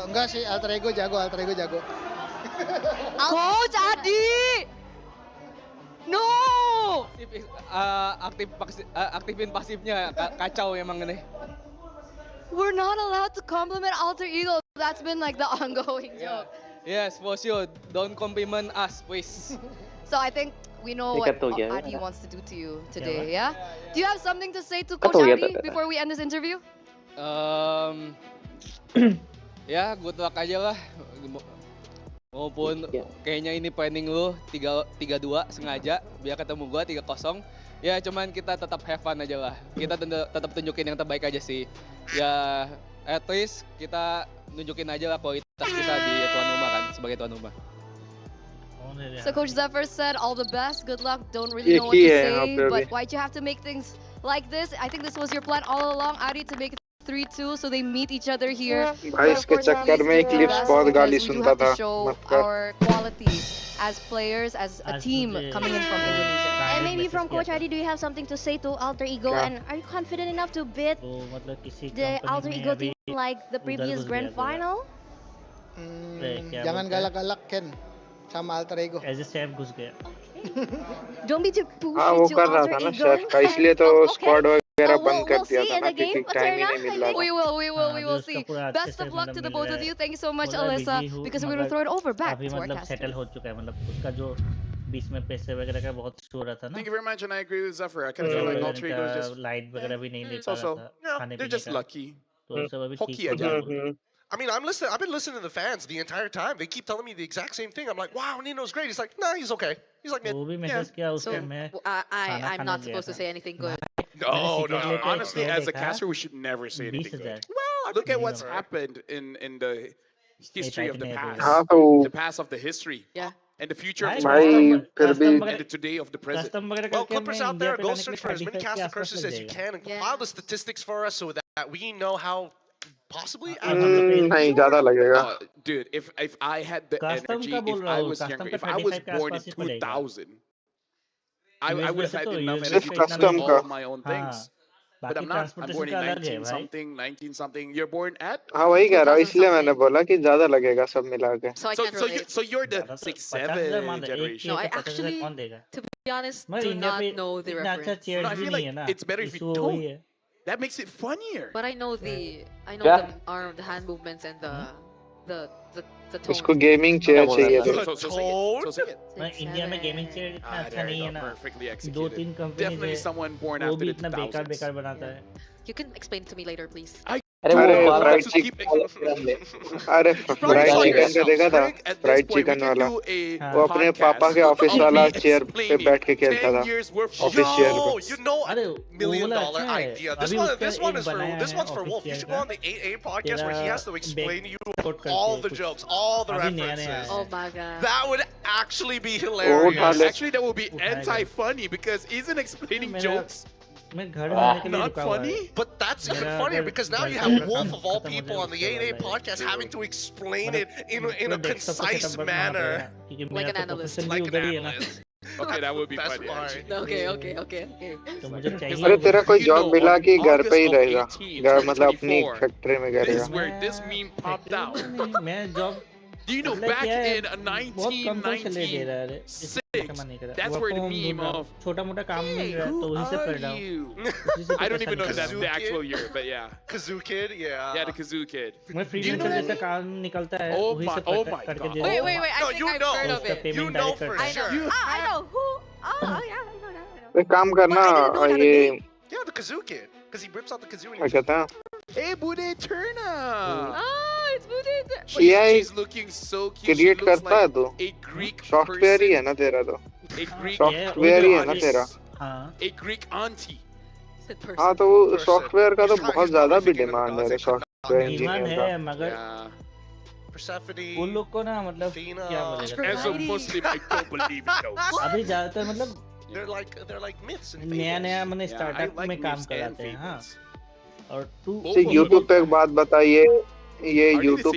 Enggak sih, alter ego jago, alter ego jago. Coach Adi! No! Aktifin pasifnya kacau emang ini. We're not allowed to compliment alter ego. That's been like the ongoing joke. Yes, for sure. Don't compliment us, please. So I think we know what Adi wants to do to you today, yeah? Do you have something to say to Coach Adi before we end this interview? Ya, good luck aja lah. Maupun kayaknya ini planning lu 3-2 sengaja biar ketemu gua 3-0. Ya cuman kita tetap have fun aja lah. Kita tetap tunjukin yang terbaik aja sih. Ya at least kita nunjukin aja lah kualitas kita di tuan rumah kan sebagai tuan rumah. So Coach Zephyr said all the best, good luck, don't really know what to say, but why'd you have to make things like this? I think this was your plan all along, Adi, to make it 3-2 so they meet each other here. भाई इसके चक्कर में clips बहुत गाली सुनता था. Show our quality as players, as a team coming in from Indonesia. And maybe from Coach Adi, do you have something to say to alter ego? And are you confident enough to beat the alter ego team like the previous grand final? Jangan galak-galak Ken sama alter ego. As a chef घुस गया. Don't be too pushy हाँ वो to कर रहा alter था ना ego. Chef का इसलिए तो स्क्वाड वगैरह बंद कर We'll दिया see था in ना the game, क्योंकि टाइम ही नहीं मिल रहा था. We will see. Best of luck to the both of you. Thank you so much, Alyssa, because we're going to throw it over back अभी to our मतलब cast. Settle हो चुका है मतलब उसका जो बीच में पैसे वगैरह का बहुत इशू हो रहा था ना. Thank you very much, and I agree with Zephyr. I kind of feel like Alter Ego is just light वगैरह भी नहीं ले it's पा रहा also था खाने they're पीने just का. lucky. तो सब अभी Hockey ठीक हो agile. गया. I mean, I've been listening to the fans the entire time. They keep telling me the exact same thing. I'm like, wow, Nino's great. He's like, nah, he's okay. He's like, वो भी message किया उसके मैं I'm not supposed to say anything good. No. secretly Honestly, देखा, as a caster, we should never say anything good. 20,000 Well, look at what's happened in the history of the हाँ, past. तो The past of the history. Yeah. And the future of भाई tomorrow. फिर भी And the today of the present. Custom वगैरह well, करके Clippers मैं out there, India पे go जाने के search लिए for as many 35 के caster आसपास curses लग as you जाएगा. can and Yeah. compile the statistics for us so that we know how possibly नहीं ज़्यादा लगेगा. Dude, if I had the Custom energy, का बोल if रहा I हूँ, was custom younger, का if I was 35 के born in आसपास ही पड़ेगा. 2000, I would have had तो enough US energy to custom do का. all my own things. But बाकी I'm not. I'm transportation born in का अलग है 19 भाई. something, 19 something. You're born at? हाँ वही कह रहा हूँ 2000 इसलिए मैंने something. बोला कि ज़्यादा लगेगा सब मिला के. So I can't relate. So you're the ज़्यादा तो 6-7 मान ले, एक generation. No, I के 50,000 actually- कौन देगा? To be honest, मगर do इंडिया पे not know the इतना अच्छा reference. चेयर No, I भी feel नहीं like है ना. it's better if you issue don't. वही है. That makes it funnier. But I know the Yeah. the hand movements and the tone. उसको गेमिंग चेयर चाहिए So, थी. so say it. So say it. मैं India में gaming chair इतना अच्छा There नहीं you है go. ना. Perfectly 2-3 executed. कंपनी Definitely है someone born वो after भी the इतना बेकार 2000s. बेकार बनाता है. You can explain to me later, please. अरे फ्राइड Just चिकन keep- अरे Probably फ्राइड saw चिकन का yourself. देखा था. Greg, at this fried point, we chicken can वाला do a वो अपने podcast पापा के ऑफिस of वाला me चेयर पे explaining बैठ के खेलता 10 था. years worth of Office chair Yo, पे. you know, अरे $1 million वो वाला अच्छा है. idea. This अभी one, उसका this one एक is for बनाया this है one's for office Wolf. You chair should go का. on the 8A podcast where he has to explain to you quote करके all the कुछ. jokes, all the अभी नया नया references. है. Oh my god. That would actually be उठा hilarious. ले. Actually, that will be उठाएगा. anti-funny because isn't explaining मेरा- jokes मैं घर आने के लिए not रुका हुआ है. funny? But that's even मेरा funnier अगर because now you घर have का Wolf काम of all खत्म हो people जाए on the उसके 8A बाद है. podcast having to explain it in a पूरा desktop का concise setup बनाना manner. पड़ेगा, क्योंकि Like मेरा an तो analyst. position भी Like an उधर ही है ना. analyst. Okay, that would be Best funny. part. Actually. Okay. तो मुझे अरे चाहिए तेरा कोई You जॉब know, मिला on कि घर पे ही August of रहेगा. 18, घर मतलब अपनी 2024, फैक्ट्री में This करेगा. is where this meme popped out. नहीं, मैं job Do you know apply back किया है, in बहुत कम तो सैलरी दे रहा है रे. 1996? इसलिए कमा नहीं कर रहा. That's Work where the from home meme ढूंढ रहा हूँ. of छोटा मोटा काम Hey, मिल रहा है तो who वहीं से are पढ़ रहा हूँ. you? उसी से I don't पैसा even know if निकल that's रहा the है. actual year, but yeah. Kazoo Kid, yeah. Yeah, the Kazoo Kid. मैं Do you know freelancer that जैसा काम निकलता है Oh वहीं my- से oh पढ़- my करके God. दे Wait, देता wait, हूँ. wait. I No, think you I've know. heard of उसका it. Payment You know direct for करता है. I know. You- I know. Who? Oh, yeah, I know that. एक काम करना But I didn't know that ये Yeah, the Kazoo Kid. Because he rips out the kazoo and क्या he कहते हैं Hey, Bude Turner! Oh, it's Budit. AI She's looking so cute. She create looks करता है like तू. a Greek software he person. है ना तेरा तो. A Greek सॉफ्टवेयर ही है ना तेरा. हाँ. a Greek auntie. Said person. हाँ तो वो Person. सॉफ्टवेयर का तो He's trying- बहुत he's ज्यादा probably भी thinking of डिमांड है gods रे that could software not be demand engineer का. है मगर Yeah. Persephone. उन लोग को ना मतलब Athena. क्या बोलेगा. As a Alrighty. Muslim, I don't believe in those. अभी ज्यादातर मतलब They're like myths and नया fables. नया मैंने Yeah, I स्टार्टअप like में काम myths and कराते हैं. हाँ. fables. और तू Both से of them YouTube पे are एक बात बताइए ये Are they the YouTube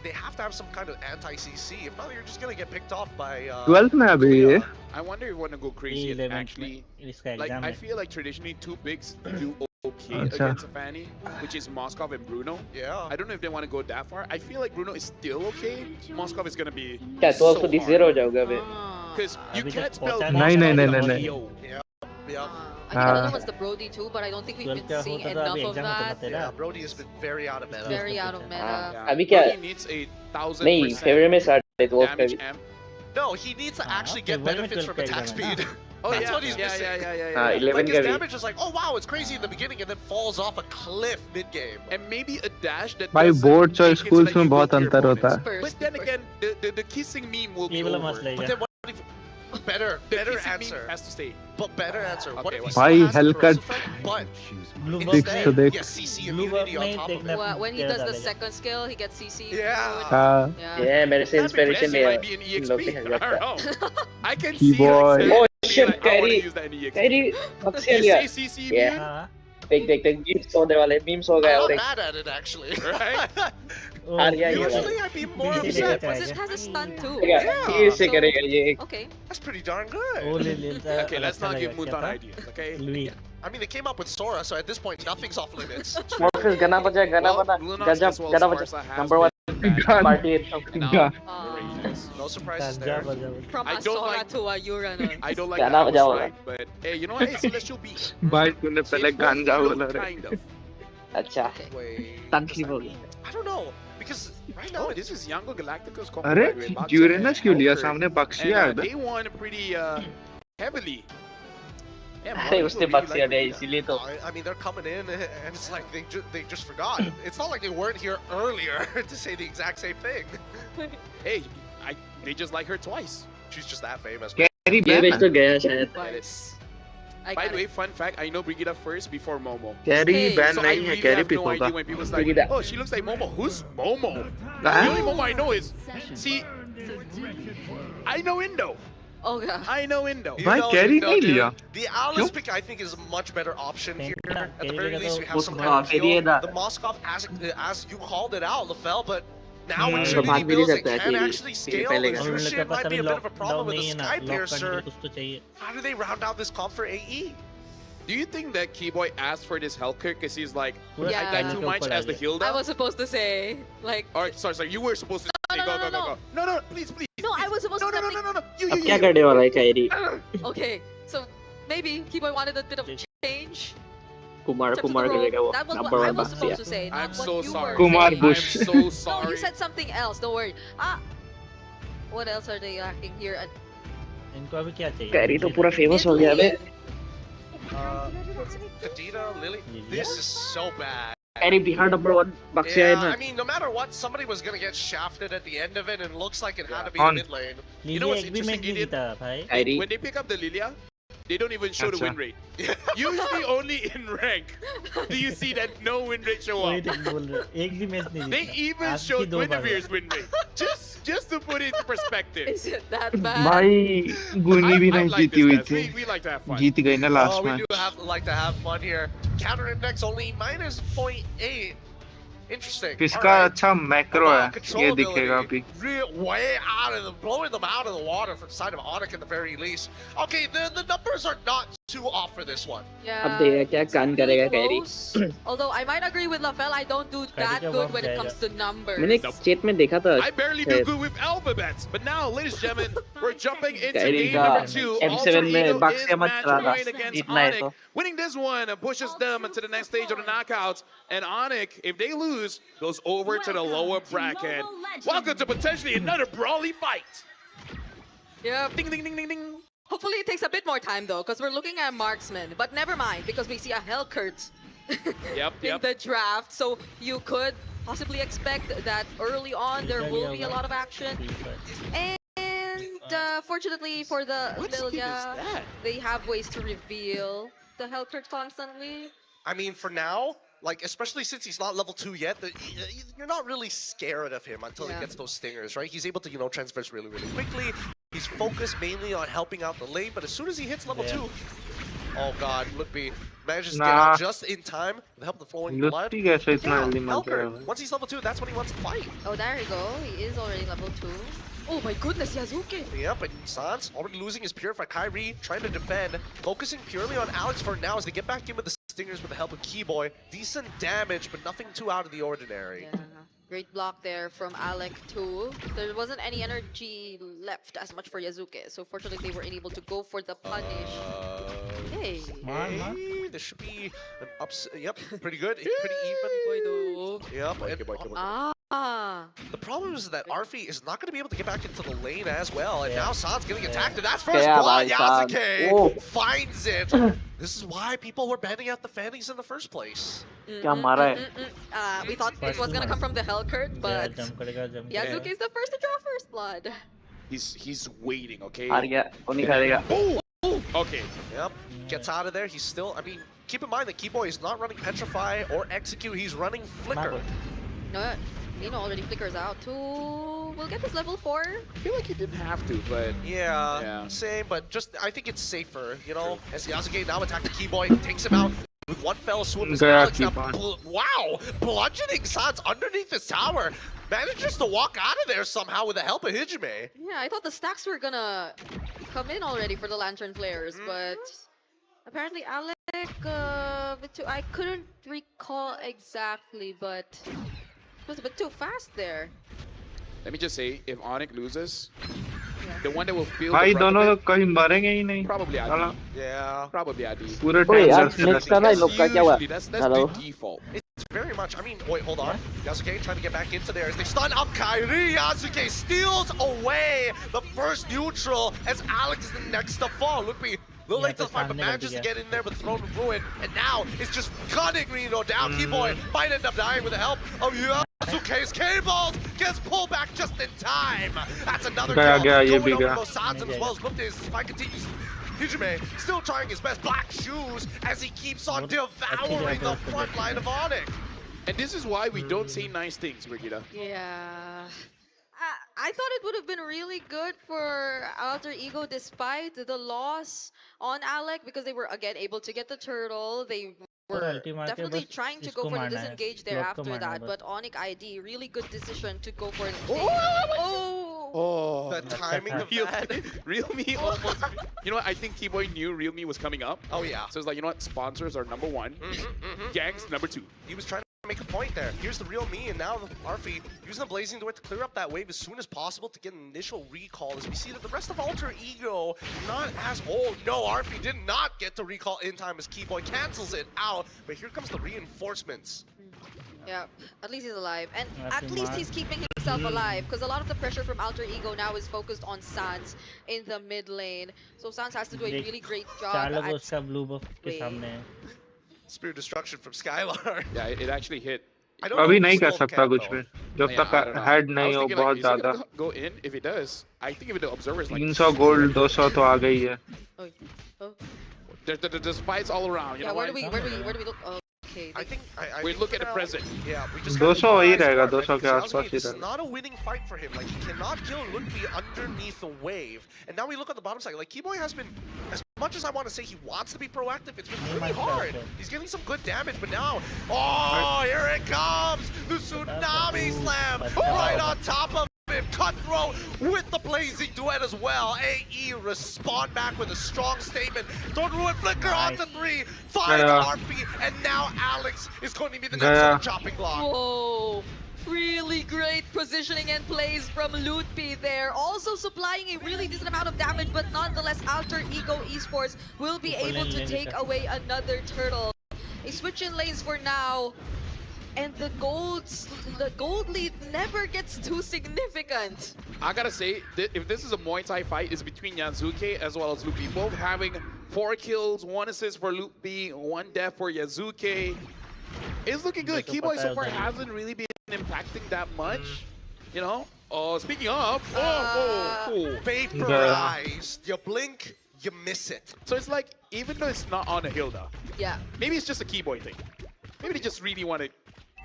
they have to have some kind of anti-CC. If not, you're just gonna get picked off by 12 na abhi hai. I wonder if you want to go crazy and actually, like, I feel like traditionally two bigs do okay against a Fanny, which is Moskov and Bruno. Yeah. I don't know if they want to go that far. I feel like Bruno is still okay. Moskov is gonna be क्या 12 to 0 हो जाओगा बे. Because you can't spell नहीं नहीं नहीं नहीं नहीं. Yep. I think another one's the Brody too, but I don't think we've been seeing enough of that. Yeah, Brody has been very out of meta. Very out of meta. अभी क्या Brody needs a 1000% नहीं favourite में start है तो damage amp. No, he needs to actually get benefits from attack speed. Oh, That's yeah, what he's missing. yeah. 11 Like his का भी damage is like, oh wow, it's crazy in the beginning and then falls off a cliff mid-game. And maybe a dash that भाई doesn't boards और make it so schools that में you बहुत go to your अंतर होता opponents. है But then again, the kissing meme will be ये वाला over. मसला But है then what if better The answer. kissing meme has to stay. But better answer. What Okay, if he what- still भाई has a Hellcat corrosive effect, but Blue instead तो देख he has CC Blue immunity buff on नहीं top of देखना it? When he क्या does the डालेगा। second skill, he gets CC. Yeah. हाँ Yeah. ये मेरे से That'd be इंस्पिरेशन best, लिया it might be an इन लोग EXP. के I हेलकट का don't know. I can Key see boy. like, Oh being shit, like, I want Kyrie. to use that in EXP. Carry बक्से You लिया say CC Yeah. immune? हाँ देख memes होने वाले memes हो गए I'm और not एक mad at it actually. Right? हार गया ये Usually I'd be more Easy upset. Because it has a stun too. Yeah. ठीक से So- करेगा ये Okay. That's pretty darn good. वो ले लेता Okay, let's not give Mutan ideas, okay? Louis I mean, they came up with Sora, so at this point, nothing's off limits. Morpheus गना बजा Well, Lunox as well as गना Sparsa बजा has number 1 been bad. Party And now, Uh, Rangers. No surprises जा there. बजा from I a don't Sora like- to a Uranus. I don't like Gana that was बजाओ right, but hey, you know what? It's Celestial Beat. भाई तूने पहले गांजा बोला रे Kind of. अच्छा Wait. तंखी does हो that गई mean- I don't know, because right now Oh, it's this is Yango Galacticos अरे by the way, Boxer Uranus and क्यों लिया Helker. सामने Bakshi And uh they won pretty heavily. Yeah, अरे Monaco उसने really Bakshi like आ Rita. इसीलिए तो I mean, they're coming in, and it's like they just forgot. It's not like they weren't here earlier to say the exact same thing. Hey, they just like her twice. She's just that famous. Carry ये ban बेच तो गया शायद But it's I by got the way, it. fun fact, I know Brigida first before Momo. Carry Hey, ban So I नहीं है really carry have no pick idea होगा when people like, Brigida. oh, she looks like Momo. Who's Momo? The Huh? only Momo I know is, see, I know Indo. Oh yeah. I know Indo. You भाई know, carry you know, नहीं dude, लिया The Alice क्यों? pick, I think, is a much better option here. Carry At the लगा very तो least, we have some उसको kind of carry feel. है ना। The Moskov, as you called it out, Lefel, but now with तो Trinity भाग भी नहीं builds, it सकता है can carry. actually carry scale. पहले The का। और उन लोग के Jushin पास might be अभी a bit of a lock problem down with the नहीं है ना Sky लॉक करने के Piercer. लिए कुछ तो चाहिए How do they round out this comp for AE? Do you think that Keyboy asked for this Hellkirk because he's like, पूरा Yeah. I got खाने too के much ऊपर आ as the गया। Hilda? I was supposed to say like. Or sorry, you were supposed to say No, go, no, go, no, go, go. No, please. No, I was supposed No, to. no, no, no, no, you. अब क्या करने वाला है carry Okay, so maybe Keyboy wanted a bit of change. Kumar in terms of Kumar the role. करेगा वो That was number what I 1 was supposed बक्सिया to say, not I'm what so you sorry. were Kumar saying. Bush. I'm so No, sorry. you said something else. Don't worry. What else are they lacking here? इनको अभी क्या चाहिए carry तो पूरा famous हो गया बे Kadena, Lily, Yeah. this is so bad. Carry Bihar number 1 बक्सिया है Yeah, ना I mean, no matter what, somebody was gonna get shafted at the end of it, and it looks like it had to be On. the mid lane. You know Lilia what's एक भी match interesting, नहीं Gideon? जीता भाई carry When they pick up the Lilia, they don't even show the Acha. win rate. Usually only in rank do you see that no win rate show वही up. तो बोल रहे एक भी match नहीं They जीता even आज की showed 2 bar Guinevere's win rate. Just to put it into perspective. Is it that bad? भाई गुनी भी I नहीं like जीती this, हुई guys. थी We like to have fun. जीत गई ना Oh, लास्ट we में do like to have fun here. Counter index only -0.8. Interesting. किसका Alright. अच्छा मैक्रो है ये Controllability. दिखेगा अभी Way out of blowing them out of the water from the side of ONIC at the very least. Okay, the numbers are not too off for this one. Yeah. अब देखा क्या कान करेगा carry close. Although I might agree with Lafel, I don't do that का good वक्त when it जाएगा। comes to numbers. मैंने chat में देखा था I barely do good with alphabets, but now, ladies and gentlemen, we're jumping into carry game का number 2. M7 Alter में Ego is बक्सिया मत match चलाना point against जीतना है ONIC. तो Winning this one pushes them to the next stage of the knockouts, and ONIC, if they lose, goes over to the lower bracket. Welcome to potentially another brawly fight. Yep. Ding, ding, ding, ding, ding. Hopefully it takes a bit more time though, because we're looking at marksman. But never mind, because we see a Hellkurt in the draft. So you could possibly expect that early on there will be a lot of action. And fortunately for the What skin is Lilia, that? they have ways to reveal the Hellkurt constantly. I mean, for now, like, especially since he's not level 2 yet, you're not really scared of him until he Yeah. gets those stingers, right? He's able to, transverse really, really quickly. He's focused mainly on helping out the lane, but as soon as he hits level 2, oh god, Lutby manages to get out just in time with the help of the flowing blood. लुत्ती कैसे इतना Yeah, जल्दी मर Helker, जाएगा once he's level 2, that's when he wants to fight. Oh, there you go. He is already level 2. Oh my goodness, Yazuki! Yep, and Sans already losing his Purified Kyrie, trying to defend, focusing purely on Alex for now as they get back in with the Stingers with the help of Keyboy. Decent damage, but nothing too out of the ordinary. Yeah. Great block there from Alec too. There wasn't any energy left as much for Yazuke, so fortunately they were able to go for the punish. Hey. Hey, there should be an ups. Yep, pretty good. Pretty even. Yep. The problem is that Arfi is not going to be able to get back into the lane as well, and now San's getting attacked, and that's first blood. Yazuke finds it. This is why people were banning out the Fannies in the first place. We thought it was going to come from the Hellcurt, but Yazuke is the first to draw first blood. He's waiting, okay? Okay. Yep. Gets out of there. He's still. I mean, keep in mind that Keyboy is not running Petrify or Execute. He's running Flicker. No, Nino already flickers out too. We'll get this level 4. I feel like he didn't have to, but yeah, same. But just I think it's safer, you know. As Yazuke now attack the Keyboy, takes him out with one fell swoop. Alex now, wow, bludgeoning Sans underneath this tower. Manages to walk out of there somehow with the help of Hijime. Yeah, I thought the stacks were gonna come in already for the Lantern Flares, but apparently Alec, I couldn't recall exactly, but it was a bit too fast there. Let me just say, if ONIC loses, the one that will feel भाई दोनों the कहीं मरेंगे ही नहीं probably Adi. Yeah. Probably Adi. पूरे That's the default. It's very much, I mean, wait, hold on. Yasuke trying to get back into there as they stun up Kairi. Yasuke steals away the first neutral as Alex is the next to fall. Look, a little late to the fight, but manages to get in there with Throne of Ruin. And now it's just gunning Reno down. Keyboy might end up dying with the help of Yasuke's cables. Gets pulled back just in time. That's another kill. Going over those sides as well as look, this fight continues. Hijime still trying his best. Black shoes as he keeps on devouring the front line of ONIC. And this is why we don't say nice things, Brigitte. Yeah. I thought it would have been really good for Alter Ego despite the loss on Alec because they were again able to get the turtle. They were definitely trying to go for the disengage there after that, but ONIC ID, really good decision to go for it. Oh, the timing of that. Realme almost. You know what? I think Keyboy knew Realme was coming up. Oh, yeah. So it's like, you know what? Sponsors are number 1. Gangs, number 2. He was trying to make a point there. Here's the real me, and now Arfi using the Blazing Door to clear up that wave as soon as possible to get an initial recall. As we see that the rest of Alter Ego not as old. No, Arfi did not get to recall in time as Keyboy cancels it out. But here comes the reinforcements. Yeah, at least he's alive. And at least he's keeping himself alive because a lot of the pressure from Alter Ego now is focused on Sans in the mid lane. So Sans has to do a really great job at Spirit Destruction from Skylar. Yeah, it actually hit. अभी नहीं कर सकता कुछ भी जब तक head नहीं हो बहुत ज़्यादा. Go in if it does. I think if the observer is like 300 gold 200 तो आ गई है. There's fights all around. You know where do we look? Okay. I think we look at the present. Yeah, we just 200 ही रहेगा 200 के आसपास ही रहेगा. It's not a winning fight for him. Like he cannot kill Ludwig underneath the wave. And now we look at the bottom side. Like Keyboy has been, as much as I want to say he wants to be proactive, it's been really hard. He's getting some good damage, but now, oh, here it comes, the tsunami slam right on top of. Cutthroat with the Blazing Duet as well. AE respond back with a strong statement. Don't ruin Flicker on the 3. Finds RP, and now Alex is going to be the next chopping block. Whoa. Really great positioning and plays from Lutpi there. Also supplying a really decent amount of damage, but nonetheless, Alter Ego Esports will be able to take away another turtle. A switch in lanes for now. And the gold lead never gets too significant. I gotta say, if this is a Muay Thai fight, it's between Yazuke as well as Lupi. Both having 4 kills, 1 assist for Lupi, 1 death for Yazuke. It's looking good. Keyboy so far hasn't really been impacting that much. You know? Speaking of, vaporized. You blink, you miss it. So it's like, even though it's not on a Hilda, maybe it's just a Keyboy thing. Maybe they just really want to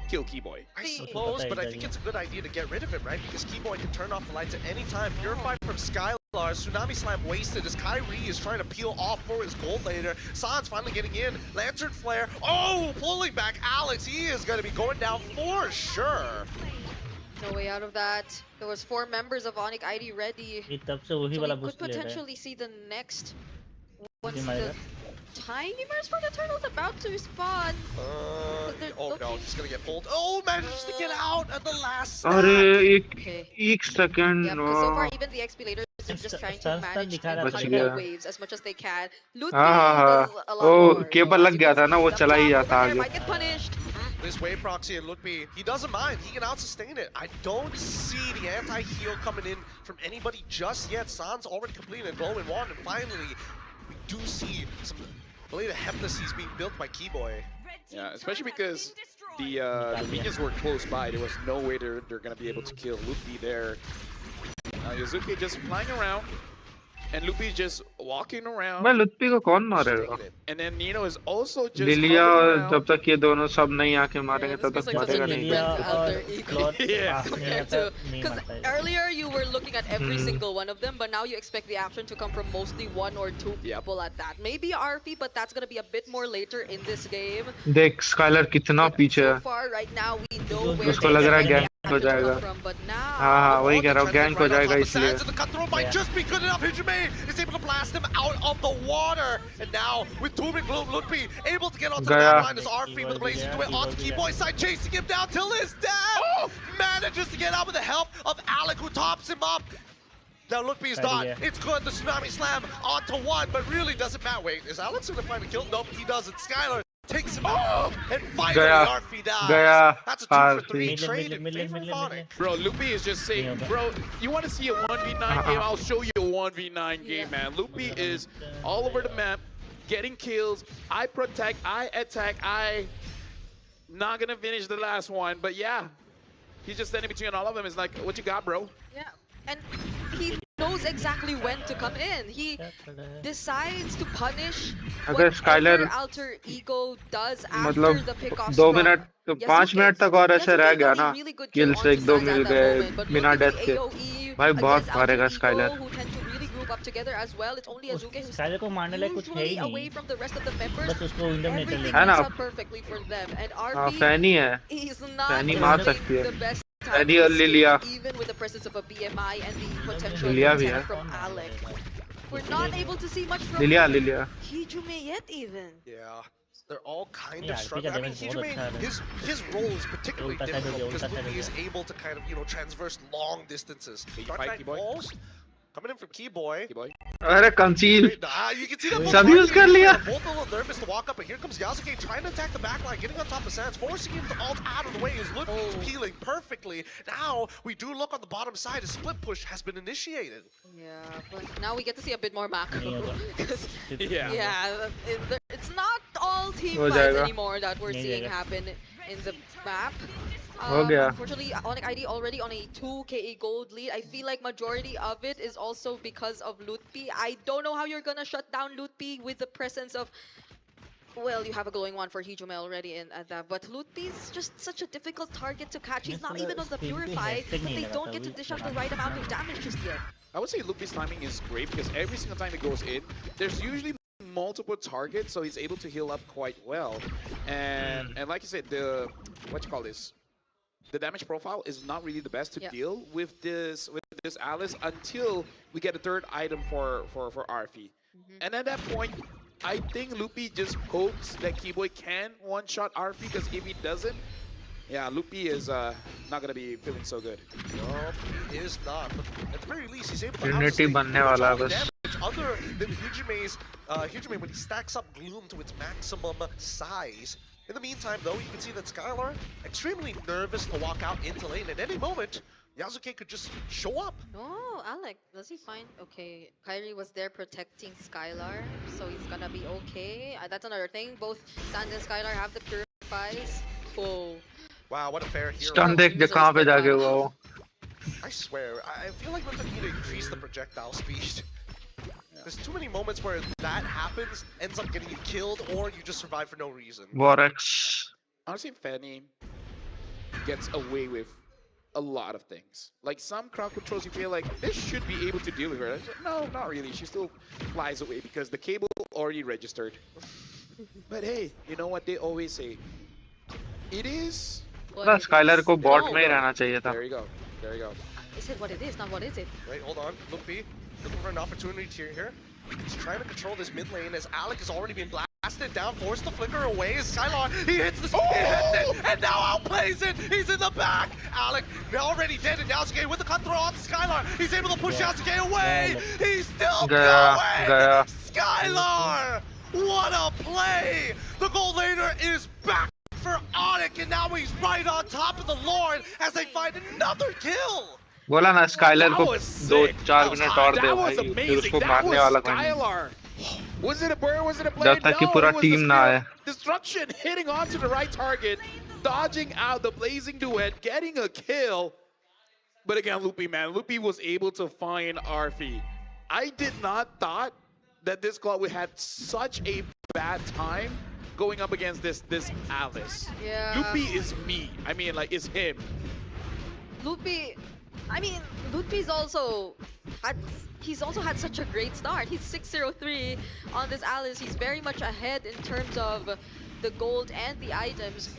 kill Keyboy. I suppose, but I think it's a good idea to get rid of him, right? Because Keyboy can turn off the lights at any time. Purify from Skylar, Tsunami Slam wasted as Kyrie is trying to peel off for his gold later. San's finally getting in. Lantern Flare. Oh, pulling back Alex. He is going to be going down for sure. No way out of that. There was 4 members of ONIC ID ready. So we could potentially see the next once the tiny burst for the turtles about to spawn. Oh no, he's gonna get pulled. Oh, manages to get out at the last snap. अरे Okay. एक second. Yeah, because so far even the XP leaders are just trying to manage and cut the waves as much as they can. Lutfi does a lot more. Cable लग गया था ना वो चला ही जाता आगे. Might get punished. This wave proxy and Lutfi, he doesn't mind. He can out-sustain it. I don't see the anti-heal coming in from anybody just yet. San's already completed a glowing wand, and finally, we do see some blade of Hepnaces being built by Keyboy. Yeah, especially because the minions were close by. There was no way they're gonna be able to kill Luffy there. Yazuki just flying around, and Luffy just walking around. मैं लुत्फी को कौन मारेगा? And then Nino is also just लिलिया और जब तक ये दोनों सब नहीं आके मारेंगे तब तक मारेगा नहीं. Because earlier you were looking at every single one of them, but now you expect the action to come from mostly one or two people at that. Maybe RP, but that's gonna be a bit more later in this game. देख Skyler कितना पीछे है. So far, right now we know where उसको लग रहा है gang हो जाएगा. but now हाँ वही कह रहा हूँ गैंग हो जाएगा इसलिए. The cutthroat might just be good enough. Hijime is able to blast him out of the water, and now with Doom and Gloom, Lutfi able to get onto the back line as RP with the blazing duet onto Keyboy side, chasing him down till his death. Manages to get out with the help of Alec, who tops him up. Now Lutfi is done. It's good. The Tsunami Slam onto one, but really doesn't matter. Wait, is Alex gonna find a kill? Nope, he doesn't. Skylar takes him out, and finally RP dies. That's a 2 for 3 trade in favor of ONIC. Bro, Luffy is just saying, bro, you want to see a 1v9 game? I'll show you a 1v9 game, man. Luffy is all over the map, getting kills. I protect, I attack, I not gonna finish the last one, but yeah, he's just standing between all of them. It's like, what you got, bro? Yeah, and he knows exactly when to come in. He decides to punish whatever alter ego does after the pick-off. 2 minute 5 minute तक और ऐसे रह गया ना. किल से 1-2 मिल गए बिना death के. भाई बहुत मारेगा Skyler. Up together as well. It's only Azuke who's Skyler को मारने लायक कुछ है ही away नहीं. from the rest of the members. बस उसको विंडो में चल है ना. perfectly for them. And हाँ RP फैनी है. is not फैनी मार सकती है. the best फैनी और लिलिया. even with the presence of a BMI and the potential attack from Alec. We're not able to see much from Lilia. Hijume yet even. Yeah. They're all kind of struggling. I mean, Hijume, his role is particularly difficult because Luffy is able to kind of, transverse long distances. Balls coming in from Keyboy. अरे conceal. You can see them सब use कर लिया. Both a little nervous to walk up, but here comes Yasuke trying to attack the backline, getting on top of Sans, forcing him to ult out of the way. His Luffy is healing perfectly. Now we do look on the bottom side. A split push has been initiated. Yeah, but now we get to see a bit more macro. Yeah, it's not all team fights anymore that we're seeing happen in the map. Unfortunately, ONIC ID already on a 2 KE gold lead. I feel like majority of it is also because of Lutfi. I don't know how you're gonna shut down Lutfi with the presence of... Well, you have a glowing one for Hijume already at that, but Lutfi is just such a difficult target to catch. He's not even on the Purify, but they don't get to dish out the right amount of damage just yet. I would say Luffy's timing is great because every single time it goes in, there's usually multiple targets, so he's able to heal up quite well. And like you said, the the damage profile is not really the best to deal with this Alice until we get a third item for RP. And at that point, I think Luffy just hopes that Keyboy can one-shot RP, because if he doesn't, yeah, Luffy is not gonna be feeling so good. No, he is not. But at the very least, he's able to Unity बनने वाला है बस. Other than Hijume when he stacks up Gloom to its maximum size. In the meantime, though, you can see that Skylar extremely nervous to walk out into lane. At any moment, Yasuke could just show up. No, Alec, does he find... Okay, Kyrie was there protecting Skylar, so he's gonna be okay. That's another thing. Both Sand and Skylar have the purifies. Oh. Wow, what a fair hero. Stun देख दे कहाँ पे जाके हुआ वो. I swear, I feel like we need to increase the projectile speed. There's too many moments where that happens, ends up getting you killed, or you just survive for no reason. Vorax. Honestly, Fanny gets away with a lot of things. Like some crowd controls, you feel like this should be able to deal with her. No, not really. She still flies away because the cable already registered. But hey, you know what they always say? It is. Skylar को bot में ही रहना चाहिए था. There you go. There you go. Is it what it is? Not what is it? Wait, hold on. Luffy looking for an opportunity here. He's trying to control this mid lane as Alec has already been blasted. it down, forced the flicker away. Skylar, he hits the he hits it, and now outplays it. He's in the back. Alec already dead, and Yasuke with the cut throw on Skylar. He's able to push Yasuke away. He's still going. Skylar, what a play! The gold laner is back for ONIC, and now he's right on top of the Lord as they find another kill. बोला ना Skyler को 2-4 minute और दे भाई फिर उसको मारने वाला कोई नहीं. Was it a bird? Was it a blade? जब तक कि पूरा टीम ना आए. Destruction hitting onto the right target, dodging out the blazing duet, getting a kill. But again, Loopy, man, Loopy was able to find Arfi. I did not thought that this club would have such a bad time going up against this Alice. Yeah. Loopy is me. I mean, like, it's him. Loopy, I mean, Loopy's also had such a great start. He's 603 on this Alice. He's very much ahead in terms of the gold and the items.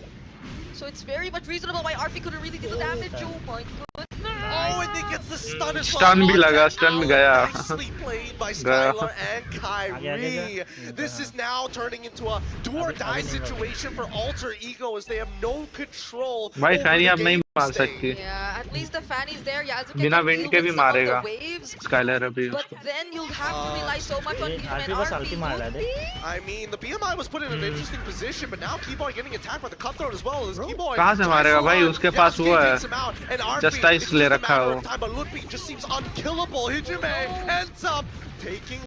So it's very much reasonable why Arfi couldn't really do the damage. Oh my goodness. Oh, and he gets the stun as well. Stun भी लगा, stun भी गया. Nicely played by Skylar and Kyrie. This is now turning into a do or die situation for Alter Ego as they have no control. भाई फैनी अब नहीं मार सकती. Yeah, at least the Fanny's there. Yasuke बिना can wind deal के with भी some of मारेगा. the waves, Skyler अभी but उसको. then you'll have to rely so much on Beam and Arfi. I mean, the BMI was put in an interesting position, but now Keyboy getting attacked by the cutthroat as well. As Keyboy कहाँ से मारेगा भाई? उसके पास वो है. Justice ले रखा है वो. But Ludwig just seems unkillable. Hijime ends up taking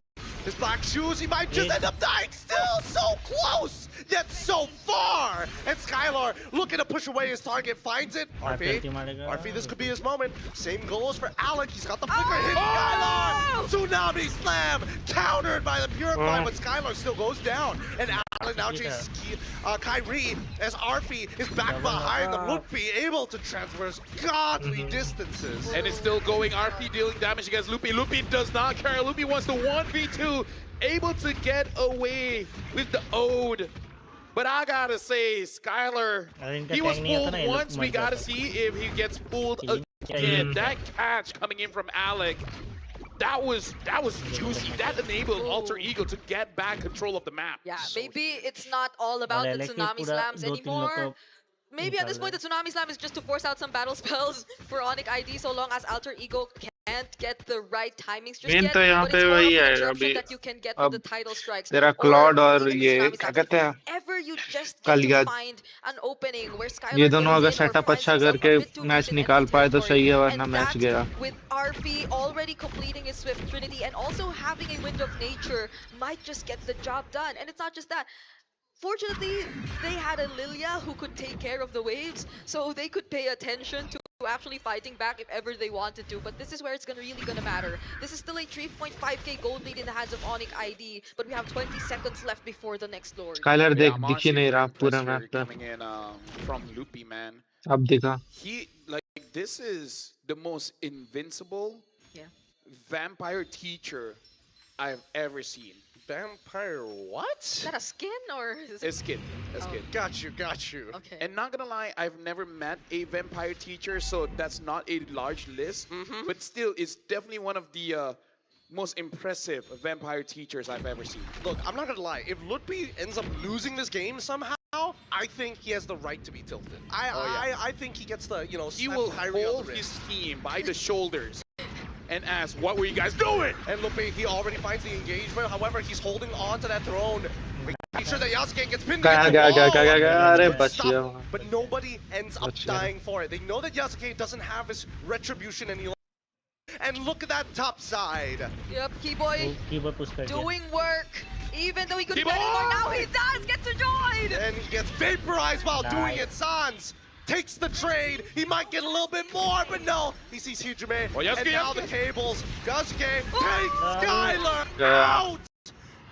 his black shoes. He might just end up dying. Still so close, yet so far. And Skylar looking to push away his target, finds it. Arfi, this could be his moment. Same goals for Alec. He's got the flicker. Hit Skylar. Tsunami slam countered by the Purify, but Skylar still goes down. And Alec now chases Kyrie as Arfi is back behind them. Loopy able to traverse godly distances. And it's still going. Arfi dealing damage against Loopy. Loopy does not care. Loopy wants to 1v2. Able to get away with the Ode. But I gotta say, Skylar, he was fooled once. We gotta see if he gets fooled again. That catch coming in from Alec, that was juicy. That enabled Alter Ego to get back control of the map. Yeah, maybe it's not all about the Tsunami Slams anymore. Maybe at this point the Tsunami Slam is just to force out some battle spells for ONIC ID so long as Alter Ego can't get the right timings just yet. But it's more of a disruption that you can get with the title strikes. तेरा Claude और ये क्या कहते हैं? Ever you just get to find an opening where Skylar ये दोनों अगर setup अच्छा करके मैच निकाल पाए तो सही है वरना मैच गया. With Arfi already completing his Swift Trinity and also having a Wind of Nature might just get the job done. And it's not just that. Fortunately, they had a Lilia who could take care of the waves, so they could pay attention to actually fighting back if ever they wanted to. But this is where it's really gonna matter. This is still a 3.5k gold lead in the hands of ONIC ID, but we have 20 seconds left before the next Lord. Skylar देख दिख ही नहीं रहा पूरा map पे. Coming in from Loopy, man. अब दिखा. This is the most invincible vampire teacher I've ever seen. Vampire what? Is that a skin or is it? A skin. A skin. Got you. Okay. And not gonna lie, I've never met a vampire teacher, so that's not a large list. But still, it's definitely one of the most impressive vampire teachers I've ever seen. Look, I'm not gonna lie. If Ludwig ends up losing this game somehow, I think he has the right to be tilted. I think he gets the, he will hold his team by the shoulders and ask, what were you guys doing? And Lupe, he already finds the engagement. However, he's holding on to that throne. Making sure that Yasuke gets pinned against the wall. But nobody ends up dying for it. They know that Yasuke doesn't have his retribution any longer. And look at that top side. Yep, Keyboy doing work. Even though he couldn't get anymore, now he does get to join! And he gets vaporized while doing it. Sans takes the trade. He might get a little bit more, but no. He sees Hijime. And now the cables. Yasuke takes Skylar out!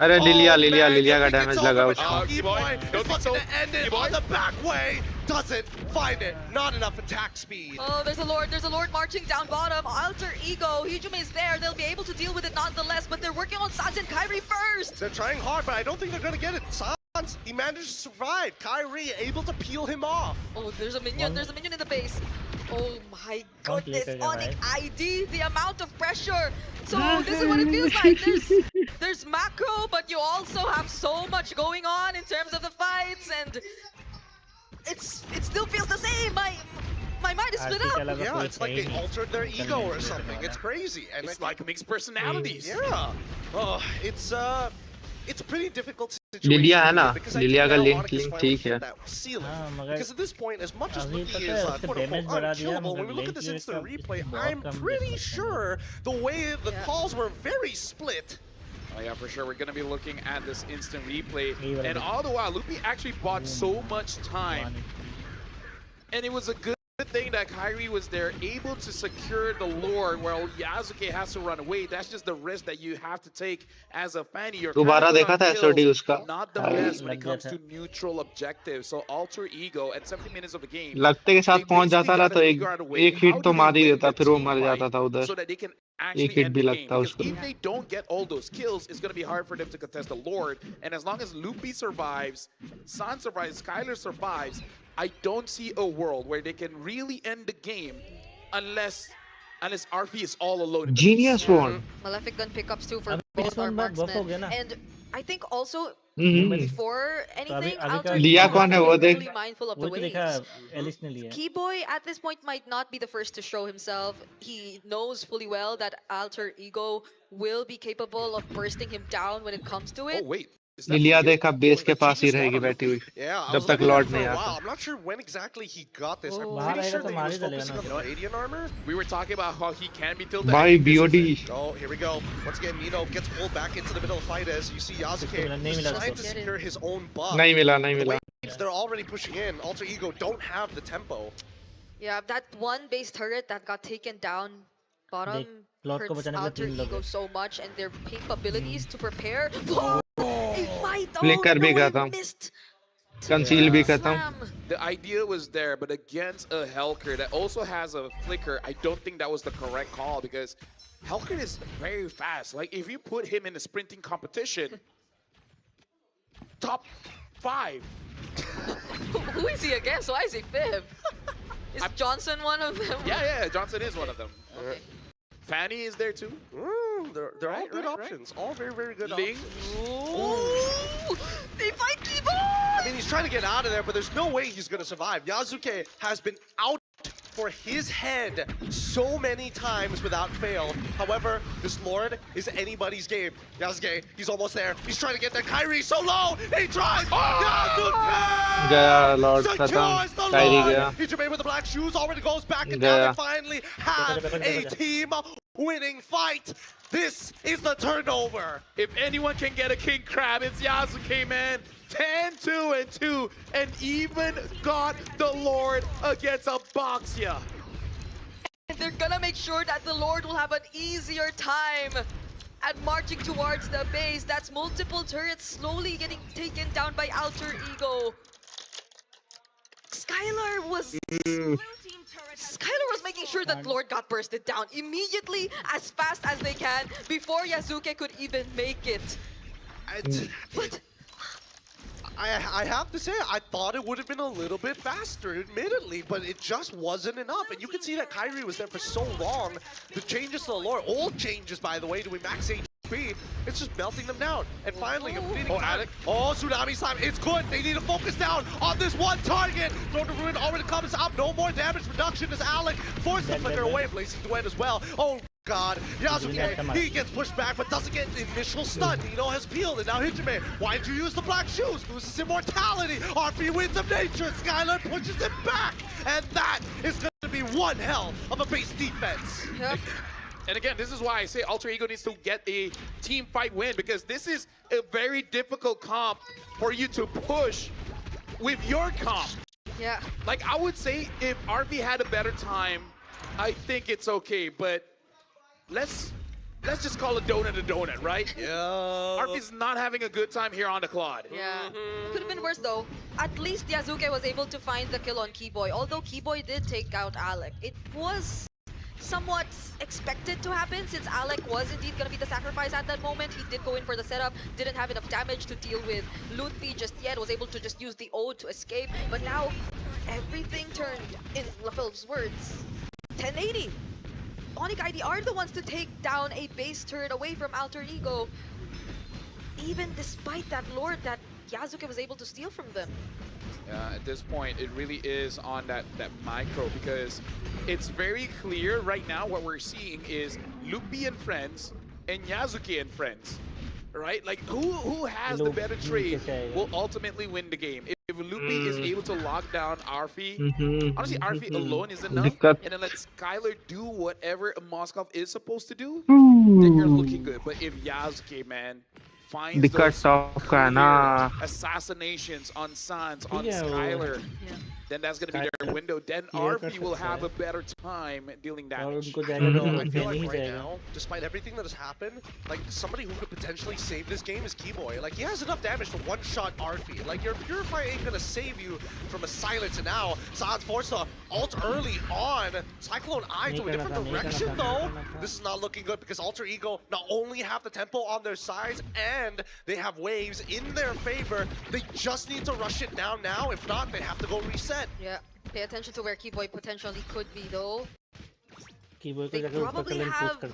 अरे लिलिया का damage लगा उसको. Keyboy to end it on the back way. Doesn't find it. Not enough attack speed. Oh, there's a Lord marching down bottom. Alter Ego, Hijime is there. They'll be able to deal with it nonetheless, but they're working on Sans and Kyrie first. They're trying hard, but I don't think they're gonna get it. Sans, he managed to survive. Kyrie able to peel him off. Oh, there's a minion in the base. Oh my goodness, ONIC ID, the amount of pressure. So this is what it feels like. there's macro, but you also have so much going on in terms of the fights, and it still feels the same. My mind is split up. Yeah, it's like they altered their ego or something. It's crazy, and it's like mixed personalities. Yeah, it's a pretty difficult situation. लिलिया है ना, because I Lilia think का now link ONIC is link finally ठीक है. hit that ceiling. मगर Because at this point, as much as अभी Luki पता is है उसका quote damage unquote बढ़ा दिया unkillable, when मगर we look at this lane instant clear replay, का I'm बहुत कम pretty देख सकते हैं. sure the way the calls were very split. Oh yeah, for sure. We're going to be looking at this instant replay. यही वाला And देख. all the while, Lupi actually bought so much time. And it was a good thing that Kyrie was there, able to secure the Lord, while Yasuke has to run away. That's just the risk that you have to take as a fan. You're दोबारा देखा था SOD उसका. not the best when it comes to neutral objectives. So alter ego at 70 minutes of the game. लगते के साथ पहुंच जाता ना तो एक हिट तो मार ही देता, फिर वो मर जाता था उधर. So that they can actually एक हिट end भी the लगता game. उसको. If they don't get all those kills, it's going to be hard for them to contest the Lord. And as long as Lupi survives, San survives, Skylar survives, I don't see a world where they can really end the game unless RP is all alone. Genius one. Malefic gun pickups too for अब both इस our one bar buff हो गया marksmen. ना. And I think also hmm. before anything, अभी Alter का- लिया Ego कौन है has वो to be देख. really mindful of वो the तो देखा waves. एलिस ने लिया. Keyboy at this point might not be the first to show himself. He knows fully well that Alter Ego will be capable of bursting him down when it comes to it. Oh wait. लिलिया देखा base के पास ही रहेगी बैठी हुई. Yeah, I जब was तक looking at Lord it for नहीं a आता. while. I'm not sure when exactly he got this. I'm Oh. pretty बाहर sure आएगा तो that he मार was ही डालेगा focusing ना. on the Radiant armor. We were talking about how he can be tilted. भाई This is BOD. it. Oh, here we go. Once again, Nino gets pulled back into the middle of the fight as you see Yasuke नहीं just मिला trying to उसको. secure his own buff. नहीं मिला नहीं The मिला. waves, they're already pushing in. Alter Ego don't have the tempo. Yeah, that one base turret that got taken down bottom Lord को hurts बचाने के लिए Alter तीन लोग Ego हैं. so much, and their pink abilities to prepare. Oh, it might. Oh, Flicker भी no, it खत्म. missed. Conceal भी खत्म. Slam. The idea was there, but against a Helker that also has a flicker, I don't think that was the correct call because Helker is very fast. Like if you put him in a sprinting competition, top 5. Who is he against? Why is he fifth? Is Johnson one of them? Yeah, Johnson is one of them. Okay. Fanny is there too. They're all Right, good right, options. All very, very good Ling. options. Ooh, they fight Keyboy! I mean, he's trying to get out of there, but there's no way he's going to survive. Yasuke has been out for his head so many times without fail. However, this Lord is anybody's game. Yasuke, he's almost there. He's trying to get there. Kyrie so low. He tries. Yasuke! गया Lord Secures खत्म. the Kairi Lord. गया. Ichibei with the black shoes already goes back and Yeah. down. They finally have a team winning fight. This is the turnover. If anyone can get a king crab, it's Yasuke, man. 10-2-2, and even got the Lord against a Boxia. And they're gonna make sure that the Lord will have an easier time at marching towards the base. That's multiple turrets slowly getting taken down by Alter Ego. Skylar was making sure that Lord got bursted down immediately, as fast as they can, before Yasuke could even make it. But I have to say, I thought it would have been a little bit faster, admittedly, but it just wasn't enough. And you can see that Kyrie was there for so long. The changes to the lore, old changes, by the way, doing max HP, it's just melting them down. And finally, a fleeting time. Oh, Tsunami Slime, it's good. They need to focus down on this one target. Throne of Ruin already comes up. No more damage reduction as Alec forces the flicker away. Blazing Duet as well. Oh, God, Yasuke, he gets pushed back but doesn't get the initial stun. Nino has peeled and now Hijime, why did you use the black shoes? Loses immortality. RP Winds of Nature. Skylar pushes him back. And that is going to be one hell of a base defense. Yep. And again, this is why I say Alter Ego needs to get a team fight win, because this is a very difficult comp for you to push with your comp. Yeah. Like, I would say if RP had a better time, I think it's okay, but let's just call a donut, right? Yeah. RP's not having a good time here on the Claude. Yeah. Could have been worse though. At least Yasuke was able to find the kill on Keyboy. Although Keyboy did take out Alec, it was somewhat expected to happen since Alec was indeed going to be the sacrifice at that moment. He did go in for the setup, didn't have enough damage to deal with Lutfi just yet, was able to just use the ode to escape. But now everything turned, in Lafel's words, 1080. ONIC ID are the ones to take down a base turret away from Alter Ego. even despite that Lord that Yasuke was able to steal from them. At this point, it really is on that micro, because it's very clear right now what we're seeing is Lupi and friends and Yasuke and friends, right? Like who has the better trade will ultimately win the game. If Lupi is able to lock down Arfi, honestly, Arfi alone is enough, and then let Skylar do whatever Moskov is supposed to do, then you're looking good. But if Yasuke, man, finds those clear assassinations on Sans, on Skylar, then that's going to be their window. Then Arfi will have a better time dealing damage. I don't know. I feel like right now, despite everything that has happened, like somebody who could potentially save this game is Keyboy. Like he has enough damage to one-shot Arfi. Like your Purify ain't gonna save you from a silence. And now Sans forced to ult early on. Cyclone Eye to a different direction though. This is not looking good because Alter Ego not only have the tempo on their sides and they have waves in their favor. They just need to rush it down now. If not, they have to go reset. Yeah, pay attention to where Keyboy potentially could be though. They probably have a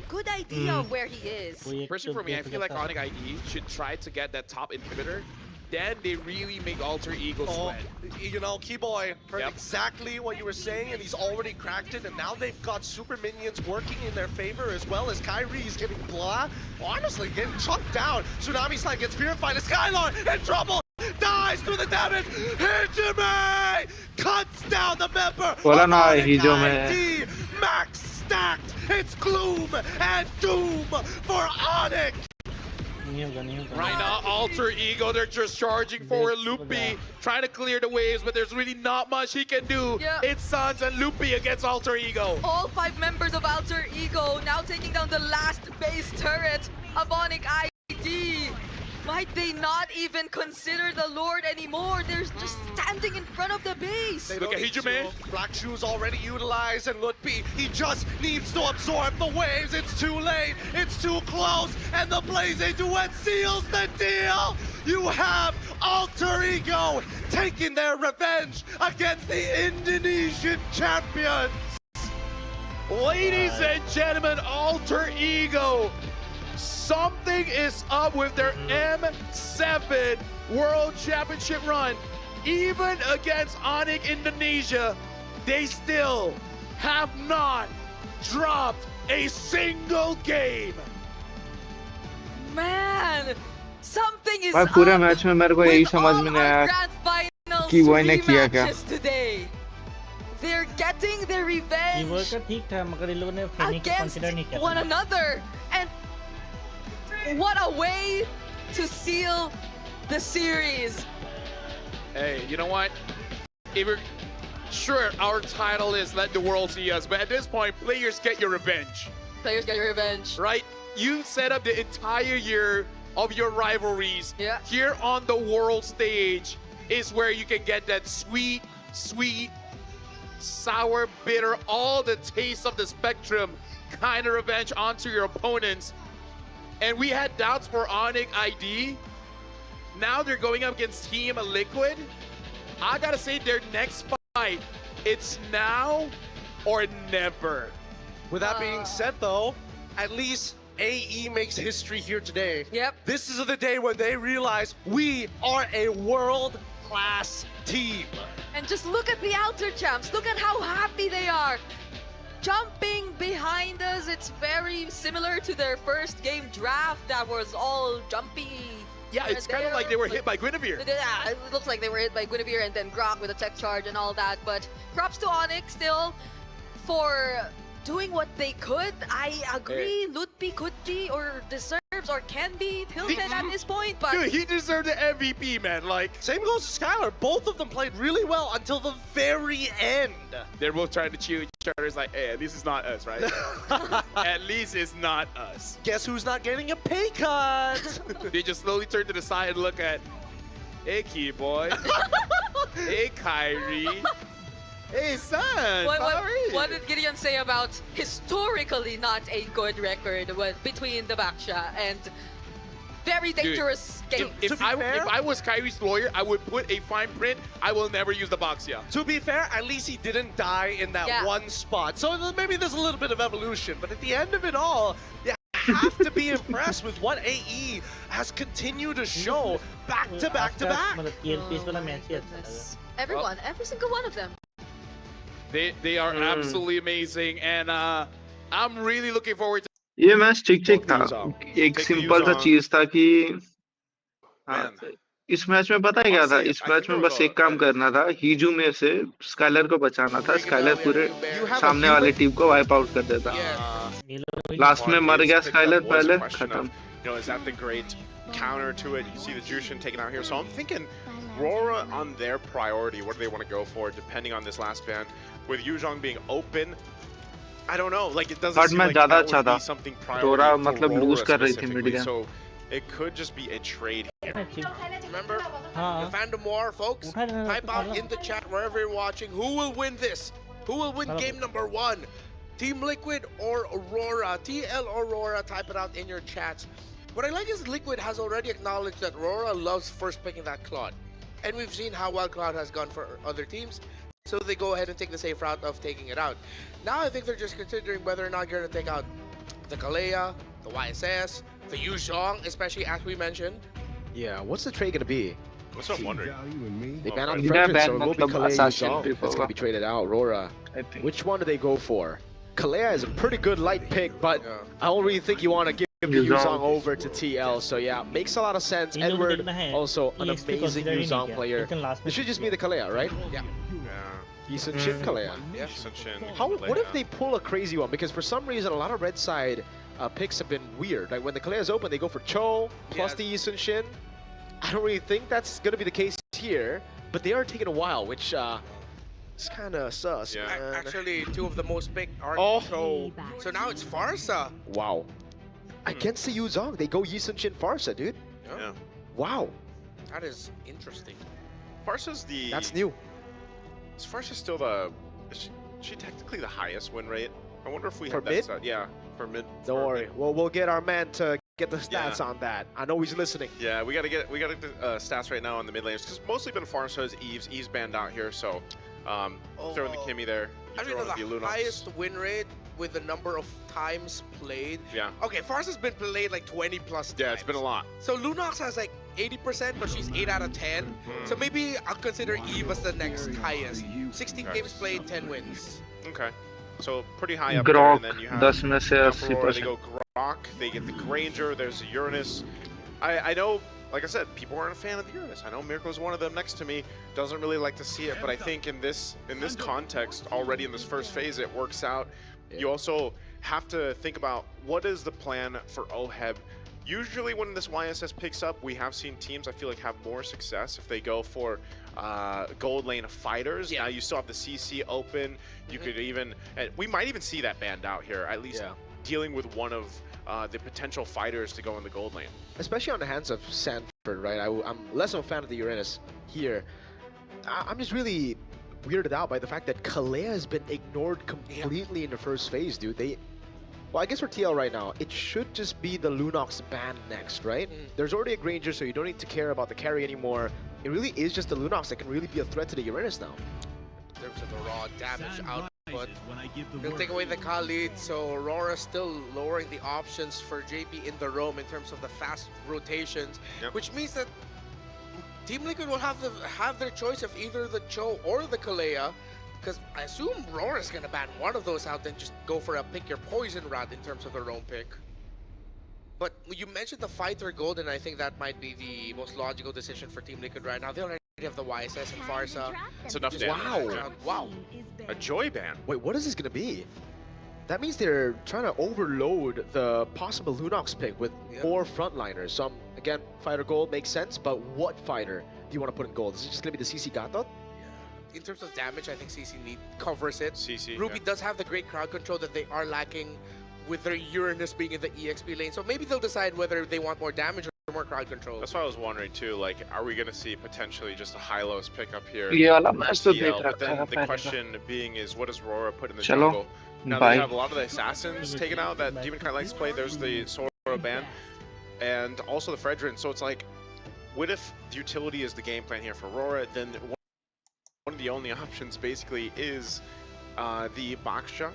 good idea of where he is. Personally for me, I feel like ONIC ID should try to get that top inhibitor. Then they really make Alter Ego sweat. You know, Keyboy heard exactly what you were saying, and he's already cracked it, and now they've got super minions working in their favor, as well as Kyrie's getting honestly getting chucked down. Tsunami Slide gets purified, and Skylar in trouble! Dies through the damage! Hijime cuts down the member! ID, max stacked! It's gloom and doom for ONIC! Right now, Alter Ego, they're just charging forward. Lupi trying to clear the waves, but there's really not much he can do. It's Sans and Lupi against Alter Ego. All 5 members of Alter Ego now taking down the last base turret of ONIC ID. Might they not even consider the Lord anymore? They're just standing in front of the base. Look at Hijime. Black Shoes already utilized, and Lutpi, he just needs to absorb the waves. It's too late. It's too close. And the Blazing Duet seals the deal. You have Alter Ego taking their revenge against the Indonesian champions. Ladies and gentlemen, Alter Ego. Something is up with their M7 World Championship run. Even against ONIC Indonesia, they still have not dropped a single game. Man, something is up पूरे match में मेरे को यही समझ में नहीं आया कि वो ने किया क्या. They're getting their revenge against one another, and what a way to seal the series. Hey, you know what? If we're sure our title is let the world see us, but at this point, players get your revenge. Players get your revenge. Right? You set up the entire year of your rivalries. Here on the world stage is where you can get that sweet, sweet, sour, bitter, all the taste of the spectrum kind of revenge onto your opponents. And we had doubts for ONIC ID. Now they're going up against Team Liquid. I gotta say, their next fight, it's now or never. With that being said, though, at least AE makes history here today. This is the day when they realize we are a world-class team. And just look at the Outer Champs. Look at how happy they are. Jumping behind us, it's very similar to their first game draft that was all jumpy. Yeah, it's kind of like they were hit by Guinevere. Yeah, it looks like they were hit by Guinevere and then Grok with a tech charge and all that. But props to ONIC still for doing what they could. I agree, Lutpi could be or deserves or can be tilted at this point, but dude, he deserved the MVP, man. Like, same goes to Skylar. Both of them played really well until the very end. They're both trying to chew each other. It's like, hey, at least it's not us, right? At least it's not us. Guess who's not getting a pay cut? They just slowly turn to the side and look at, hey, Keyboy. Hey, Kyrie. Hey, son! What did Gideon say about historically not a good record between the Baksha and very dangerous game? Dude, if I was Kyrie's lawyer, I would put a fine print. I will never use the Baksha. To be fair, at least he didn't die in that one spot. So maybe there's a little bit of evolution. But at the end of it all, you have to be impressed with what AE has continued to show back to back to back. Oh my goodness. Everyone, every single one of them. They are absolutely amazing, and I'm really looking forward to. ये match ठीक था, एक simple सा चीज था कि इस match में पता है क्या था, इस मैच में बस एक काम करना था, हीजू में से स्काइलर को बचाना था, स्काइलर पूरे सामने वाली टीम को वाइप आउट कर देता। लास्ट में मर गया स्काइलर, पहले खत्म। Is that the great counter to it? You see the Jushin taken out here, so I'm thinking Rora on their priority. What do they want to go for, depending on this last ban? With Yuzhong being open, I don't know. Like it doesn't seem like that would be something priority for Rora specifically. So it could just be a trade here. Remember, the Fandom War, folks. Type out in the chat wherever you're watching. Who will win this? Who will win game number 1? Team Liquid or Aurora? TL or Aurora? Type it out in your chats. What I like is Liquid has already acknowledged that Aurora loves first picking that Claude. And we've seen how well Claude has gone for other teams. So they go ahead and take the safe route of taking it out. Now I think they're just considering whether or not they're going to take out the Kalea, the YSS, the Yuzhong, especially as we mentioned. Yeah, what's the trade going to be? What's up, wondering? They ban out the Frederick, so it will be Kalea Yuzhong that's going to be traded out. Aurora. Which one do they go for? Kalea is a pretty good light pick, but I don't really think you want to give Yuzhong over to TL, so yeah, makes a lot of sense. Edward, also an amazing Yuzhong player. It should just be the Kalea, right? Yeah. Eason Shin Kalea. Yeah. What if they pull a crazy one? Because for some reason, a lot of red side picks have been weird. Like when the Kalea is open, they go for Cho plus the Eason Shin. I don't really think that's going to be the case here, but they are taking a while, which it's kind of sus. Yeah. Actually, 2 of the most picked are Cho. So now it's Farsa. Wow. Against the Yuzhong, they go Eason Shin Farsa, dude. Yeah. Wow. That is interesting. Farsa's the... That's new. Is Farsa still the... Is she technically the highest win rate? I wonder if we For have mid? that stat. Yeah, for mid. Don't worry. Well, we'll get our man to get the stats on that. I know he's listening. Yeah, we gotta get the stats right now on the mid laners, because mostly been Farsa's Eve's banned out here, so throwing the Kimmy there. I mean, the highest win rate with the number of times played. Yeah. Okay, Farsa's been played like 20 plus times. Yeah, it's been a lot. So Lunox has like 80%, but she's 8 out of 10. So maybe I'll consider Eve as the next highest. 16 games played, 10 wins. Okay. So pretty high up there, and then you have Aurora, they go Grok, they get the Granger, there's the Uranus. I know, like I said, people aren't a fan of the Uranus. I know Mirko's one of them next to me, doesn't really like to see it, but I think in this context, already in this first phase, it works out. You also have to think about what is the plan for OHEB. Usually when this YSS picks up, we have seen teams, I feel like, have more success if they go for gold lane fighters. Now you still have the CC open. You could even, and we might even see that banned out here, at least dealing with one of the potential fighters to go in the gold lane. Especially on the hands of Sanford, right? I'm less of a fan of the Uranus here. I'm just really weirded out by the fact that Kalea has been ignored completely in the first phase, dude. Well, I guess for TL right now, it should just be the Lunox ban next, right? There's already a Granger, so you don't need to care about the carry anymore. It really is just the Lunox that can really be a threat to the Uranus now. In terms of the raw damage output, they'll take away the Khalid, so Aurora still lowering the options for JP in the roam in terms of the fast rotations, which means that Team Liquid will have their choice of either the Cho or the Kalea, because I assume Aurora's going to ban one of those out and just go for a pick your poison route in terms of the roam pick. But you mentioned the fighter gold, and I think that might be the most logical decision for Team Liquid right now. They already have the YSS and Farsa. It's enough damage. Wow. A joy ban. Wait, what is this going to be? That means they're trying to overload the possible Lunox pick with more frontliners. Some, again, fighter gold makes sense, but what fighter do you want to put in gold? Is it just going to be the CC Gatot? In terms of damage, I think CC covers it. CC, Ruby does have the great crowd control that they are lacking with their Uranus being in the EXP lane. So maybe they'll decide whether they want more damage or more crowd control. That's what I was wondering too. Like, are we going to see potentially just a Hylos pick up here? But then the question being is, what does Aurora put in the jungle? Now they have a lot of the assassins taken out that Demon Knight likes to play. There's the Sora ban, and also the Fredrin. So it's like, what if the utility is the game plan here for Aurora? Then one of the only options basically is the Baksha,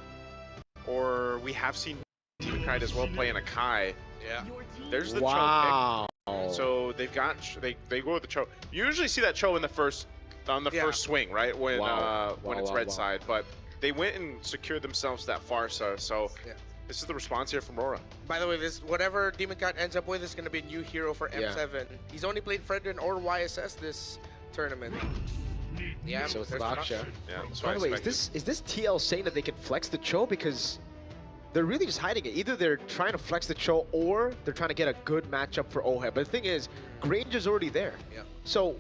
or we have seen Demon Kite as well playing a Kai. Yeah. There's the Cho pick. So they've got they go with the Cho. You usually see that Cho in the first first swing, right? When it's red side, but they went and secured themselves that Farsa. So this is the response here from Rora. By the way, this whatever Demon Kite ends up with is going to be a new hero for M7. He's only played Fredrin or YSS this tournament. Yeah, so there's Thraksha. Yeah, that's By the way, is this TL saying that they can flex the Cho? Because they're really just hiding it. Either they're trying to flex the Cho or they're trying to get a good matchup for OHEB. But the thing is, Granger's already there. Yeah. So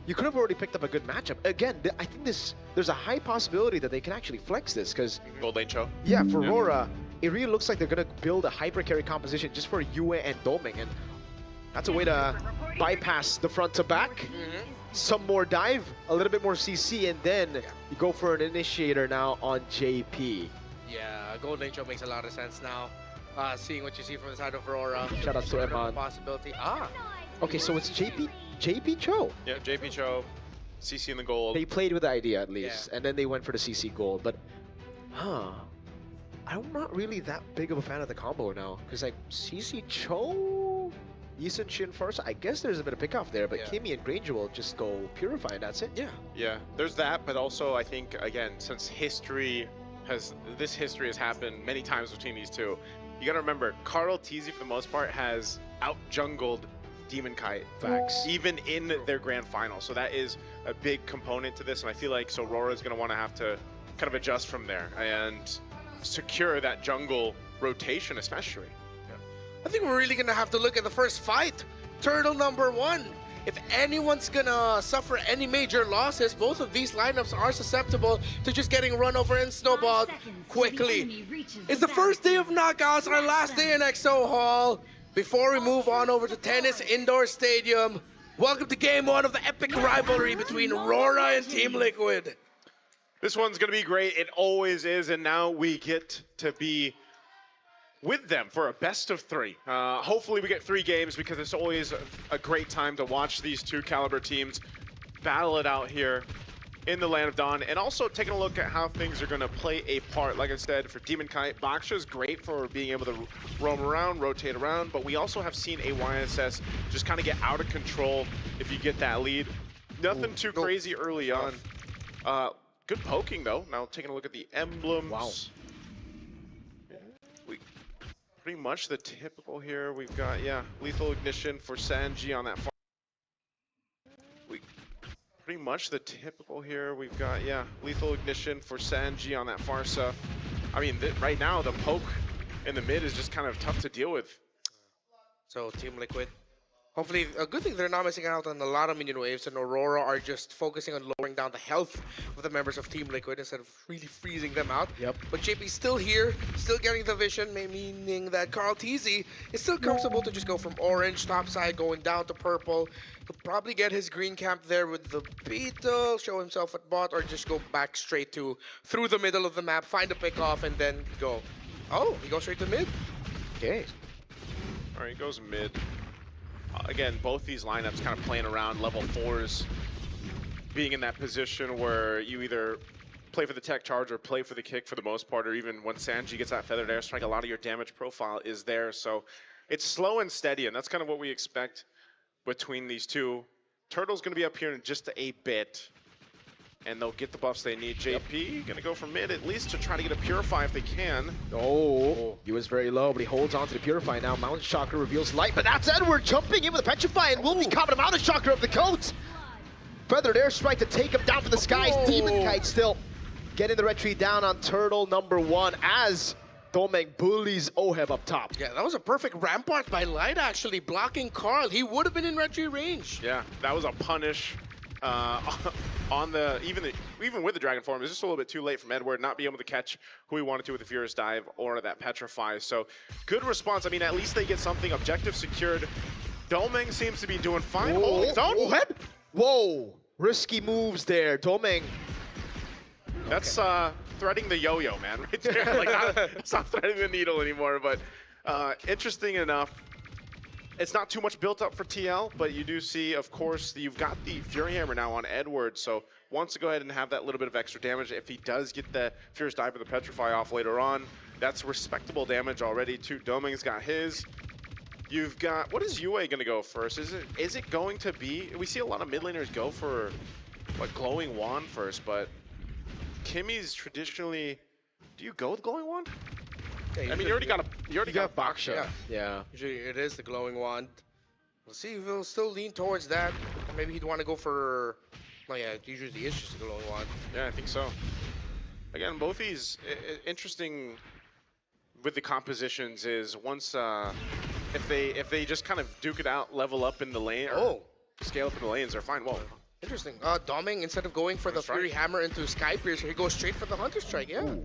you could have already picked up a good matchup. Again, I think there's a high possibility that they can actually flex this because Gold Lane Cho. Yeah, for Rora, it really looks like they're gonna build a hyper carry composition just for Yue and Doming, and that's a way to bypass the front to back. Some more dive, a little bit more CC, and then you go for an initiator now on JP. Yeah, Gold Lane Show makes a lot of sense now. Seeing what you see from the side of Aurora. Shout out to Eman. Possibility. Okay, so it's JP Cho. Yeah, JP Cho, CC in the gold. They played with the idea at least, and then they went for the CC gold. But, I'm not really that big of a fan of the combo now, because like CC Cho, Yisun Shin first. I guess there's a bit of pick off there, but Kimmy and Granger will just go Purify, and that's it. Yeah, there's that, but also I think again, since history has happened many times between these two, you gotta remember Carl Teasy for the most part has out jungled Demon Kite. Facts. Even in their grand final, so that is a big component to this, and I feel like Aurora is gonna want to have to kind of adjust from there and secure that jungle rotation, especially. I think we're really gonna have to look at the first fight. Turtle number 1. If anyone's gonna suffer any major losses, both of these lineups are susceptible to just getting run over and snowballed quickly. It's the first day of knockouts, our last day in XO Hall. Before we move on over to Tennis Indoor Stadium, welcome to Game 1 of the epic rivalry between Rora and Team Liquid. This one's gonna be great. It always is, and now we get to be with them for a best of 3. Hopefully we get 3 games because it's always a great time to watch these two caliber teams battle it out here in the Land of Dawn, and also taking a look at how things are going to play a part. Like I said, for Demon Kite, Baksha's great for being able to roam around, rotate around, but we also have seen a YSS just kind of get out of control if you get that lead. Nothing too crazy early on. Good poking though. Now taking a look at the emblems. Wow. Pretty much the typical here. We've got, Lethal Ignition for Sanji on that far. Pretty much the typical here. We've got, Lethal Ignition for Sanji on that Farsa. I mean, right now, the poke in the mid is just kind of tough to deal with. So, Team Liquid, hopefully, a good thing they're not missing out on a lot of minion waves, and Aurora are just focusing on lowering down the health of the members of Team Liquid instead of really freezing them out. But JP's still here, still getting the vision, meaning that Carl Teasy is still comfortable to just go from orange top side going down to purple. He'll probably get his green camp there with the Beetle, show himself at bot, or just go back straight to through the middle of the map, find a pick off, and then go. Oh, he goes straight to mid. Okay. All right, he goes mid. Again, both these lineups kind of playing around level 4s, being in that position where you either play for the tech charge or play for the kick for the most part, or even when Sanji gets that feathered airstrike, a lot of your damage profile is there. So it's slow and steady, and that's kind of what we expect between these two. Turtle's going to be up here in just a bit, and they'll get the buffs they need. JP going to go for mid at least to try to get a Purify if they can. He was very low, but he holds on to the Purify now. Mountain Chakra reveals light, but that's Edward jumping in with a Petrify, and will be caught by the Mountain Chakra of the coat. Feathered airstrike to take him down from the skies. Demon Kite still getting the retreat down on Turtle number 1 as Domeng bullies OHEB up top. Yeah, that was a perfect rampart by Light actually, blocking Carl. He would have been in retreat range. Yeah, that was a punish. On the even with the Dragon Form, it's just a little bit too late from Edward, not being able to catch who he wanted to with the Furious Dive or that Petrify. So good response. I mean, at least they get something. Objective secured. Domeng seems to be doing fine. Holding his own. Whoa, risky moves there, Domeng. That's threading the yo-yo, man, right there. Like, it's not threading the needle anymore, but interesting enough. it's not too much built up for TL, but you do see, of course, you've got the Fury Hammer now on Edward, so wants to go ahead and have that little bit of extra damage. If he does get the Fierce Dive or the Petrify off later on, that's respectable damage already too. Doming's got his. You've got, what is UA going to go first? Is it going to be, we see a lot of mid laners go for like Glowing Wand first, but Kimmy's traditionally, do you go with Glowing Wand? Yeah, I mean, you already got Baksha. Yeah. Usually it is the Glowing Wand. We'll see if he'll still lean towards that. Or maybe he'd want to go for, well, yeah, usually it's just the Glowing Wand. Yeah, I think so. Again, both these, interesting with the compositions is once, if they just kind of duke it out, level up in the lane, or scale up in the lanes, they're fine. Whoa. Interesting. Doming, instead of going for the Fury Hammer into Sky Piercer, he goes straight for the Hunter Strike, yeah. Ooh.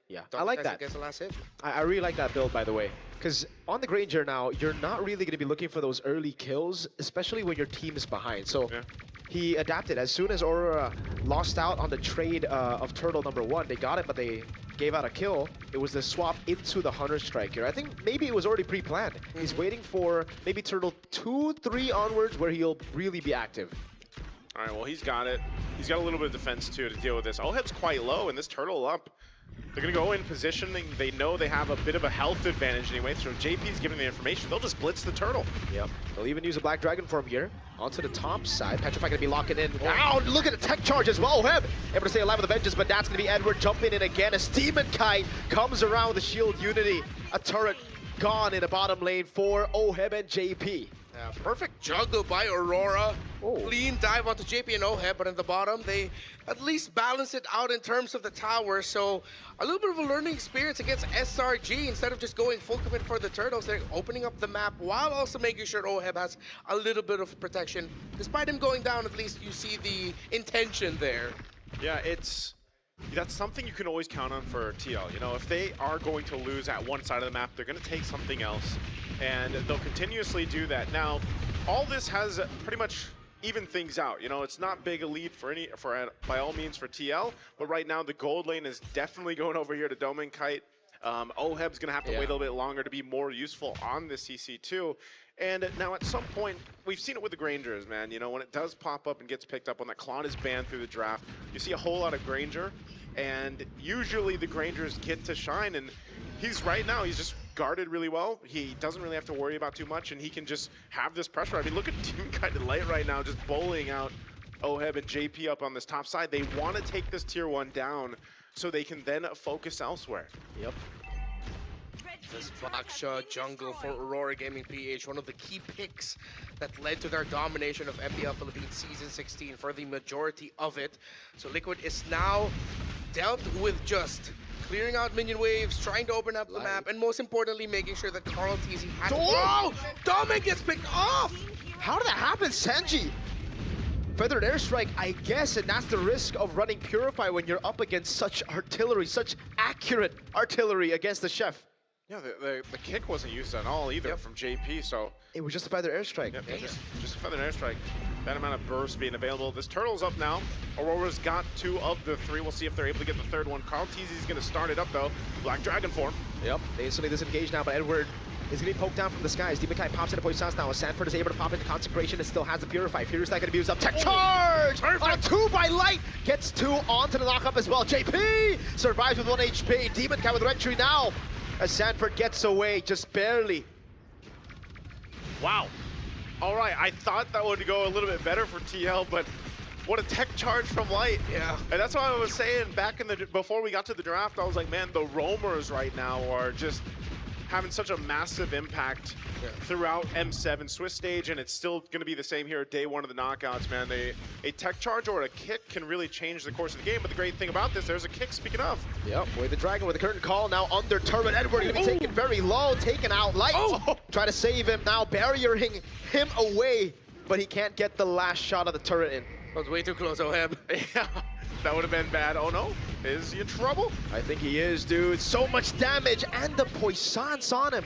Yeah, Doming I like that. Gets the last hit. I really like that build, by the way. Because on the Granger now, you're not really going to be looking for those early kills, especially when your team is behind. So he adapted. As soon as Aurora lost out on the trade of Turtle #1, they got it, but they gave out a kill. It was the swap into the Hunter Strike here. I think maybe it was already pre-planned. He's waiting for maybe Turtle 2, 3 onwards where he'll really be active. All right, well, he's got it. He's got a little bit of defense, too, to deal with this. Oheb's quite low, and this Turtle up. They're going to go in positioning. They know they have a bit of a health advantage anyway, so JP's giving the information. They'll just blitz the Turtle. Yep. They'll even use a Black Dragon Form here. Onto the top side. Petrify going to be locking in. Wow, look at the tech charge as well. Oheb able to stay alive with the vengeance, but that's going to be Edward jumping in again as Demon Kite comes around with the shield unity. A turret gone in the bottom lane for Oheb and JP. Yeah, perfect juggle by Aurora. Clean dive onto JP and Oheb, but in the bottom, they at least balance it out in terms of the tower. So a little bit of a learning experience against SRG. Instead of just going full commit for the Turtles, they're opening up the map while also making sure Oheb has a little bit of protection. Despite him going down, at least you see the intention there. Yeah, that's something you can always count on for TL. You know, if they are going to lose at one side of the map, they're going to take something else, and they'll continuously do that. Now, all this has pretty much even things out. You know, it's not big a lead by all means for TL, but right now the gold lane is definitely going over here to Doming Kite. Oheb's going to have to wait a little bit longer to be more useful on the CC2. And now at some point, we've seen it with the Grangers, man. You know, when it does pop up and gets picked up, when that Klon is banned through the draft, you see a whole lot of Granger, and usually the Grangers get to shine, and he's just guarded really well. He doesn't really have to worry about too much, and he can just have this pressure. I mean, look at Team Kind of Light right now, just bullying out Oheb and JP up on this top side. They want to take this tier 1 down so they can then focus elsewhere. Yep. This Baksha jungle for Aurora Gaming PH, one of the key picks that led to their domination of MPL Philippines Season 16 for the majority of it. So Liquid is now dealt with just clearing out minion waves, trying to open up the map, and most importantly, making sure that Carl TZ has... Oh! Dominic gets picked off! How did that happen, Sanji? Feathered Airstrike, I guess, and that's the risk of running Purify when you're up against such artillery, such accurate artillery against the Chef. Yeah, the kick wasn't used at all either from JP, so... It was just a Feathered Airstrike. Yep, just a Feathered Airstrike. That amount of burst being available. This Turtle's up now. Aurora's got 2 of the 3. We'll see if they're able to get the third one. Carl TZ's going to start it up, though. Black Dragon form. Yep, they instantly disengage now, but Edward is going to be poked down from the skies. Demon Kite pops into Poissons now, as Sanford is able to pop into Consecration and still has the Purify. Furious not going to be used up. Tech charge! On 2 by Light! Gets 2 onto the lockup as well. JP survives with 1 HP. Demon Kite with Red Tree now, as Sanford gets away, just barely. Wow. All right, I thought that would go a little bit better for TL, but what a tech charge from Light. Yeah. And that's what I was saying back in before we got to the draft. I was like, man, the roamers right now are just having such a massive impact throughout M7 Swiss stage, and it's still going to be the same here at day 1 of the knockouts, man. A tech charge or a kick can really change the course of the game, but the great thing about this, there's a kick, speaking of. Yep, with the Dragon with the curtain call, now under turret. Edward going to be taken very low, taken out. Light try to save him now, barriering him away, but he can't get the last shot of the turret in. That was way too close, Oheb. Yeah, that would have been bad. Oh no, is he in trouble? I think he is, dude. So much damage, and the Poissons on him.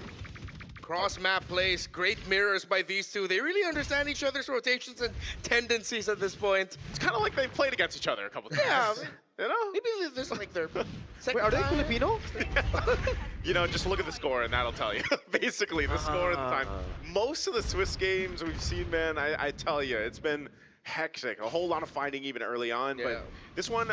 Cross map plays, great mirrors by these two. They really understand each other's rotations and tendencies at this point. It's kind of like they've played against each other a couple times. Yeah, You know? Maybe this is like their second Wait, are they time. Filipino? You know, just look at the score and that'll tell you. Basically, the score at the time. Most of the Swiss games we've seen, man, I tell you, it's been hectic. A whole lot of fighting even early on. Yeah. But this one,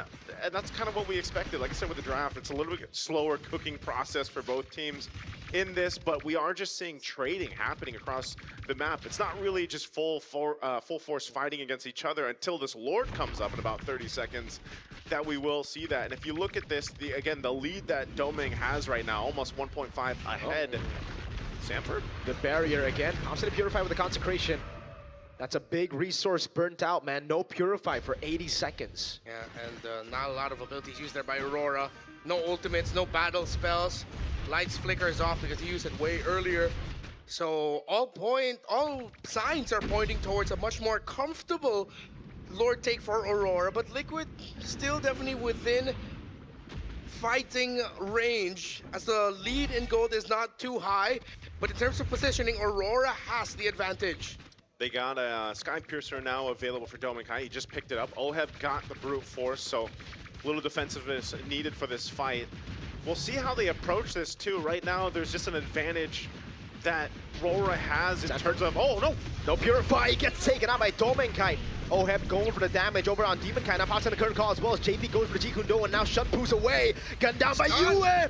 that's kind of what we expected. Like I said with the draft, it's a little bit slower cooking process for both teams in this, but we are just seeing trading happening across the map. It's not really just full force fighting against each other until this Lord comes up in about 30 seconds that we will see that. And if you look at this, again, the lead that Doming has right now, almost 1.5 ahead. Sanford? The barrier again. Opposite Purify with the Consecration. That's a big resource burnt out, man. No Purify for 80 seconds. Yeah, and not a lot of abilities used there by Aurora. No ultimates, no battle spells. Lights flickers off because he used it way earlier. So all signs are pointing towards a much more comfortable Lord take for Aurora, but Liquid still definitely within fighting range, as the lead in gold is not too high, but in terms of positioning, Aurora has the advantage. They got a Sky Piercer now available for Dominkai. He just picked it up. Oheb got the Brute Force, so a little defensiveness needed for this fight. We'll see how they approach this too. Right now, there's just an advantage that Aurora has in terms of, oh no! No Purify, he gets taken out by Dominkai. Oheb going for the damage over on Demonkai. Now passing the current call as well as JP goes for the Jikundo, and now Shunpu's away. Gunned down by Yue!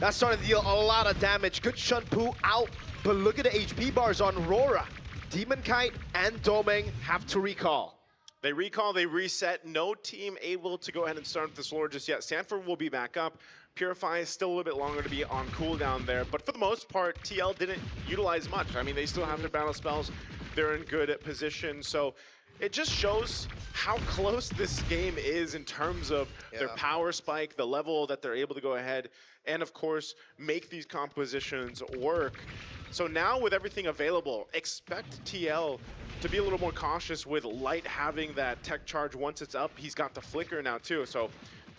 That's starting to deal a lot of damage. Good Shunpu out, but look at the HP bars on Aurora. Demonkai and Doming have to recall. They recall, they reset. No team able to go ahead and start this Lord just yet. Sanford will be back up. Purify is still a little bit longer to be on cooldown there, but for the most part, TL didn't utilize much. I mean, they still have their battle spells. They're in good position, so it just shows how close this game is in terms of their power spike, the level that they're able to go ahead and, of course, make these compositions work. So now with everything available, expect TL to be a little more cautious with Light having that tech charge once it's up. He's got the flicker now too, so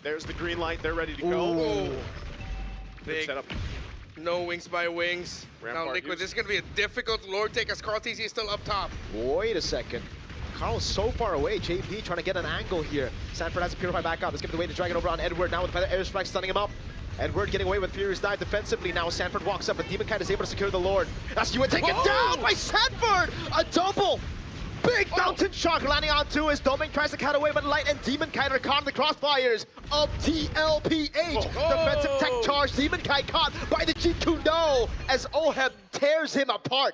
there's the green light, they're ready to go. Ooh. Big setup. No wings by wings. Rampart now Liquid, use. this is going to be a difficult Lord take as Carl TC is still up top. Wait a second. Carl's so far away. JP trying to get an angle here. Sanford has to Purify back up. Let's give it away to Dragon over on Edward. Now with the air strike stunning him up. Edward getting away with Furious Dive defensively. Now Sanford walks up, but Demonkai is able to secure the Lord. That's Yue taken down by Sanford! A double! Big mountain shock landing onto his Doming tries to cut away, but Light and Demonkai are caught in the crossfires of TLPH. Defensive tech charge. Demonkai caught by the Jikundo as Oheb tears him apart.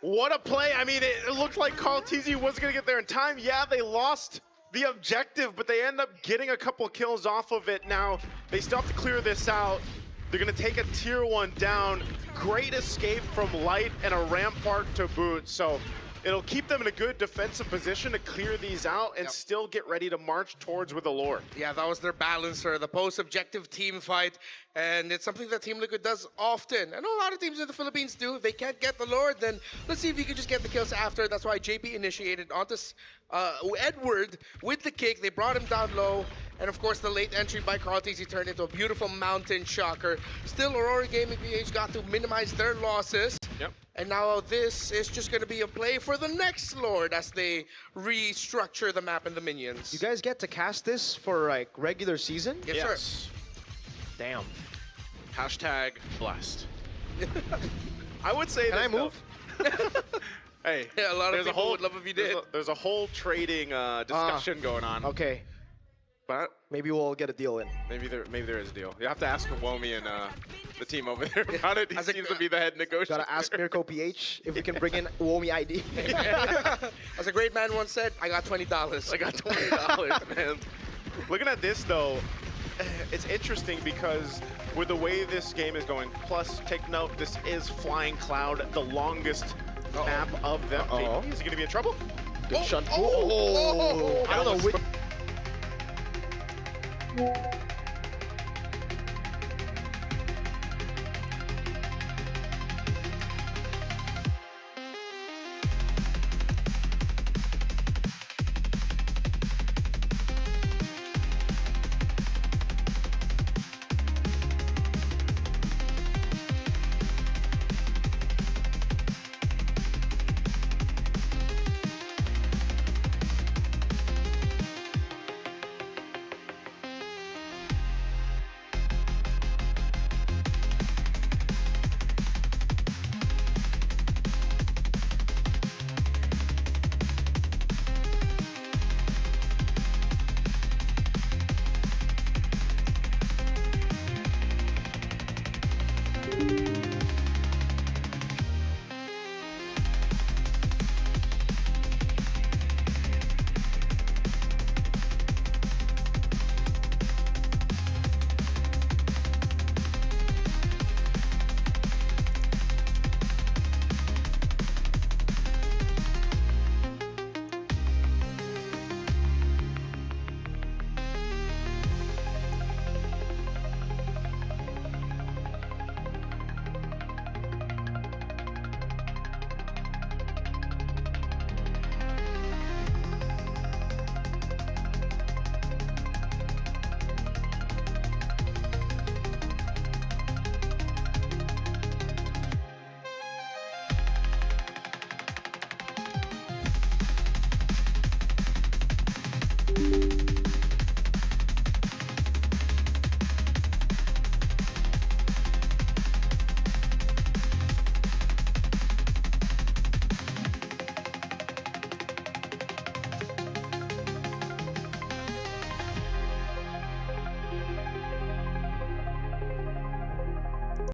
What a play. I mean, it looked like Carl TZ was going to get there in time. Yeah, they lost the objective, but they end up getting a couple kills off of it. Now, they still have to clear this out. They're going to take a tier 1 down. Great escape from Light and a Rampart to boot. So it'll keep them in a good defensive position to clear these out and still get ready to march towards with the Lord. Yeah, that was their balancer, the post-objective team fight, and it's something that Team Liquid does often. I know a lot of teams in the Philippines do. If they can't get the Lord, then let's see if you can just get the kills after. That's why JP initiated onto Edward with the kick. They brought him down low, and of course the late entry by Carl TC turned into a beautiful mountain shocker. Still, Aurora Gaming PH got to minimize their losses. Yep. And now this is just going to be a play for the next Lord as they restructure the map and the minions. You guys get to cast this for like regular season? Yes, sir. Damn. Hashtag blessed. I would say Can I move? Hey, yeah, a lot of people would love if you did. There's a whole trading discussion going on. Okay. But maybe we'll get a deal in. Maybe there is a deal. You have to ask Womi and the team over there about it. He seems to be the head negotiator. Gotta ask Mirko PH if we can bring in Womi ID. As a great man once said, I got $20. I got $20, man. Looking at this though, it's interesting because with the way this game is going, plus take note, this is Flying Cloud, the longest map of them. Is he gonna be in trouble? Good shot. I don't know which.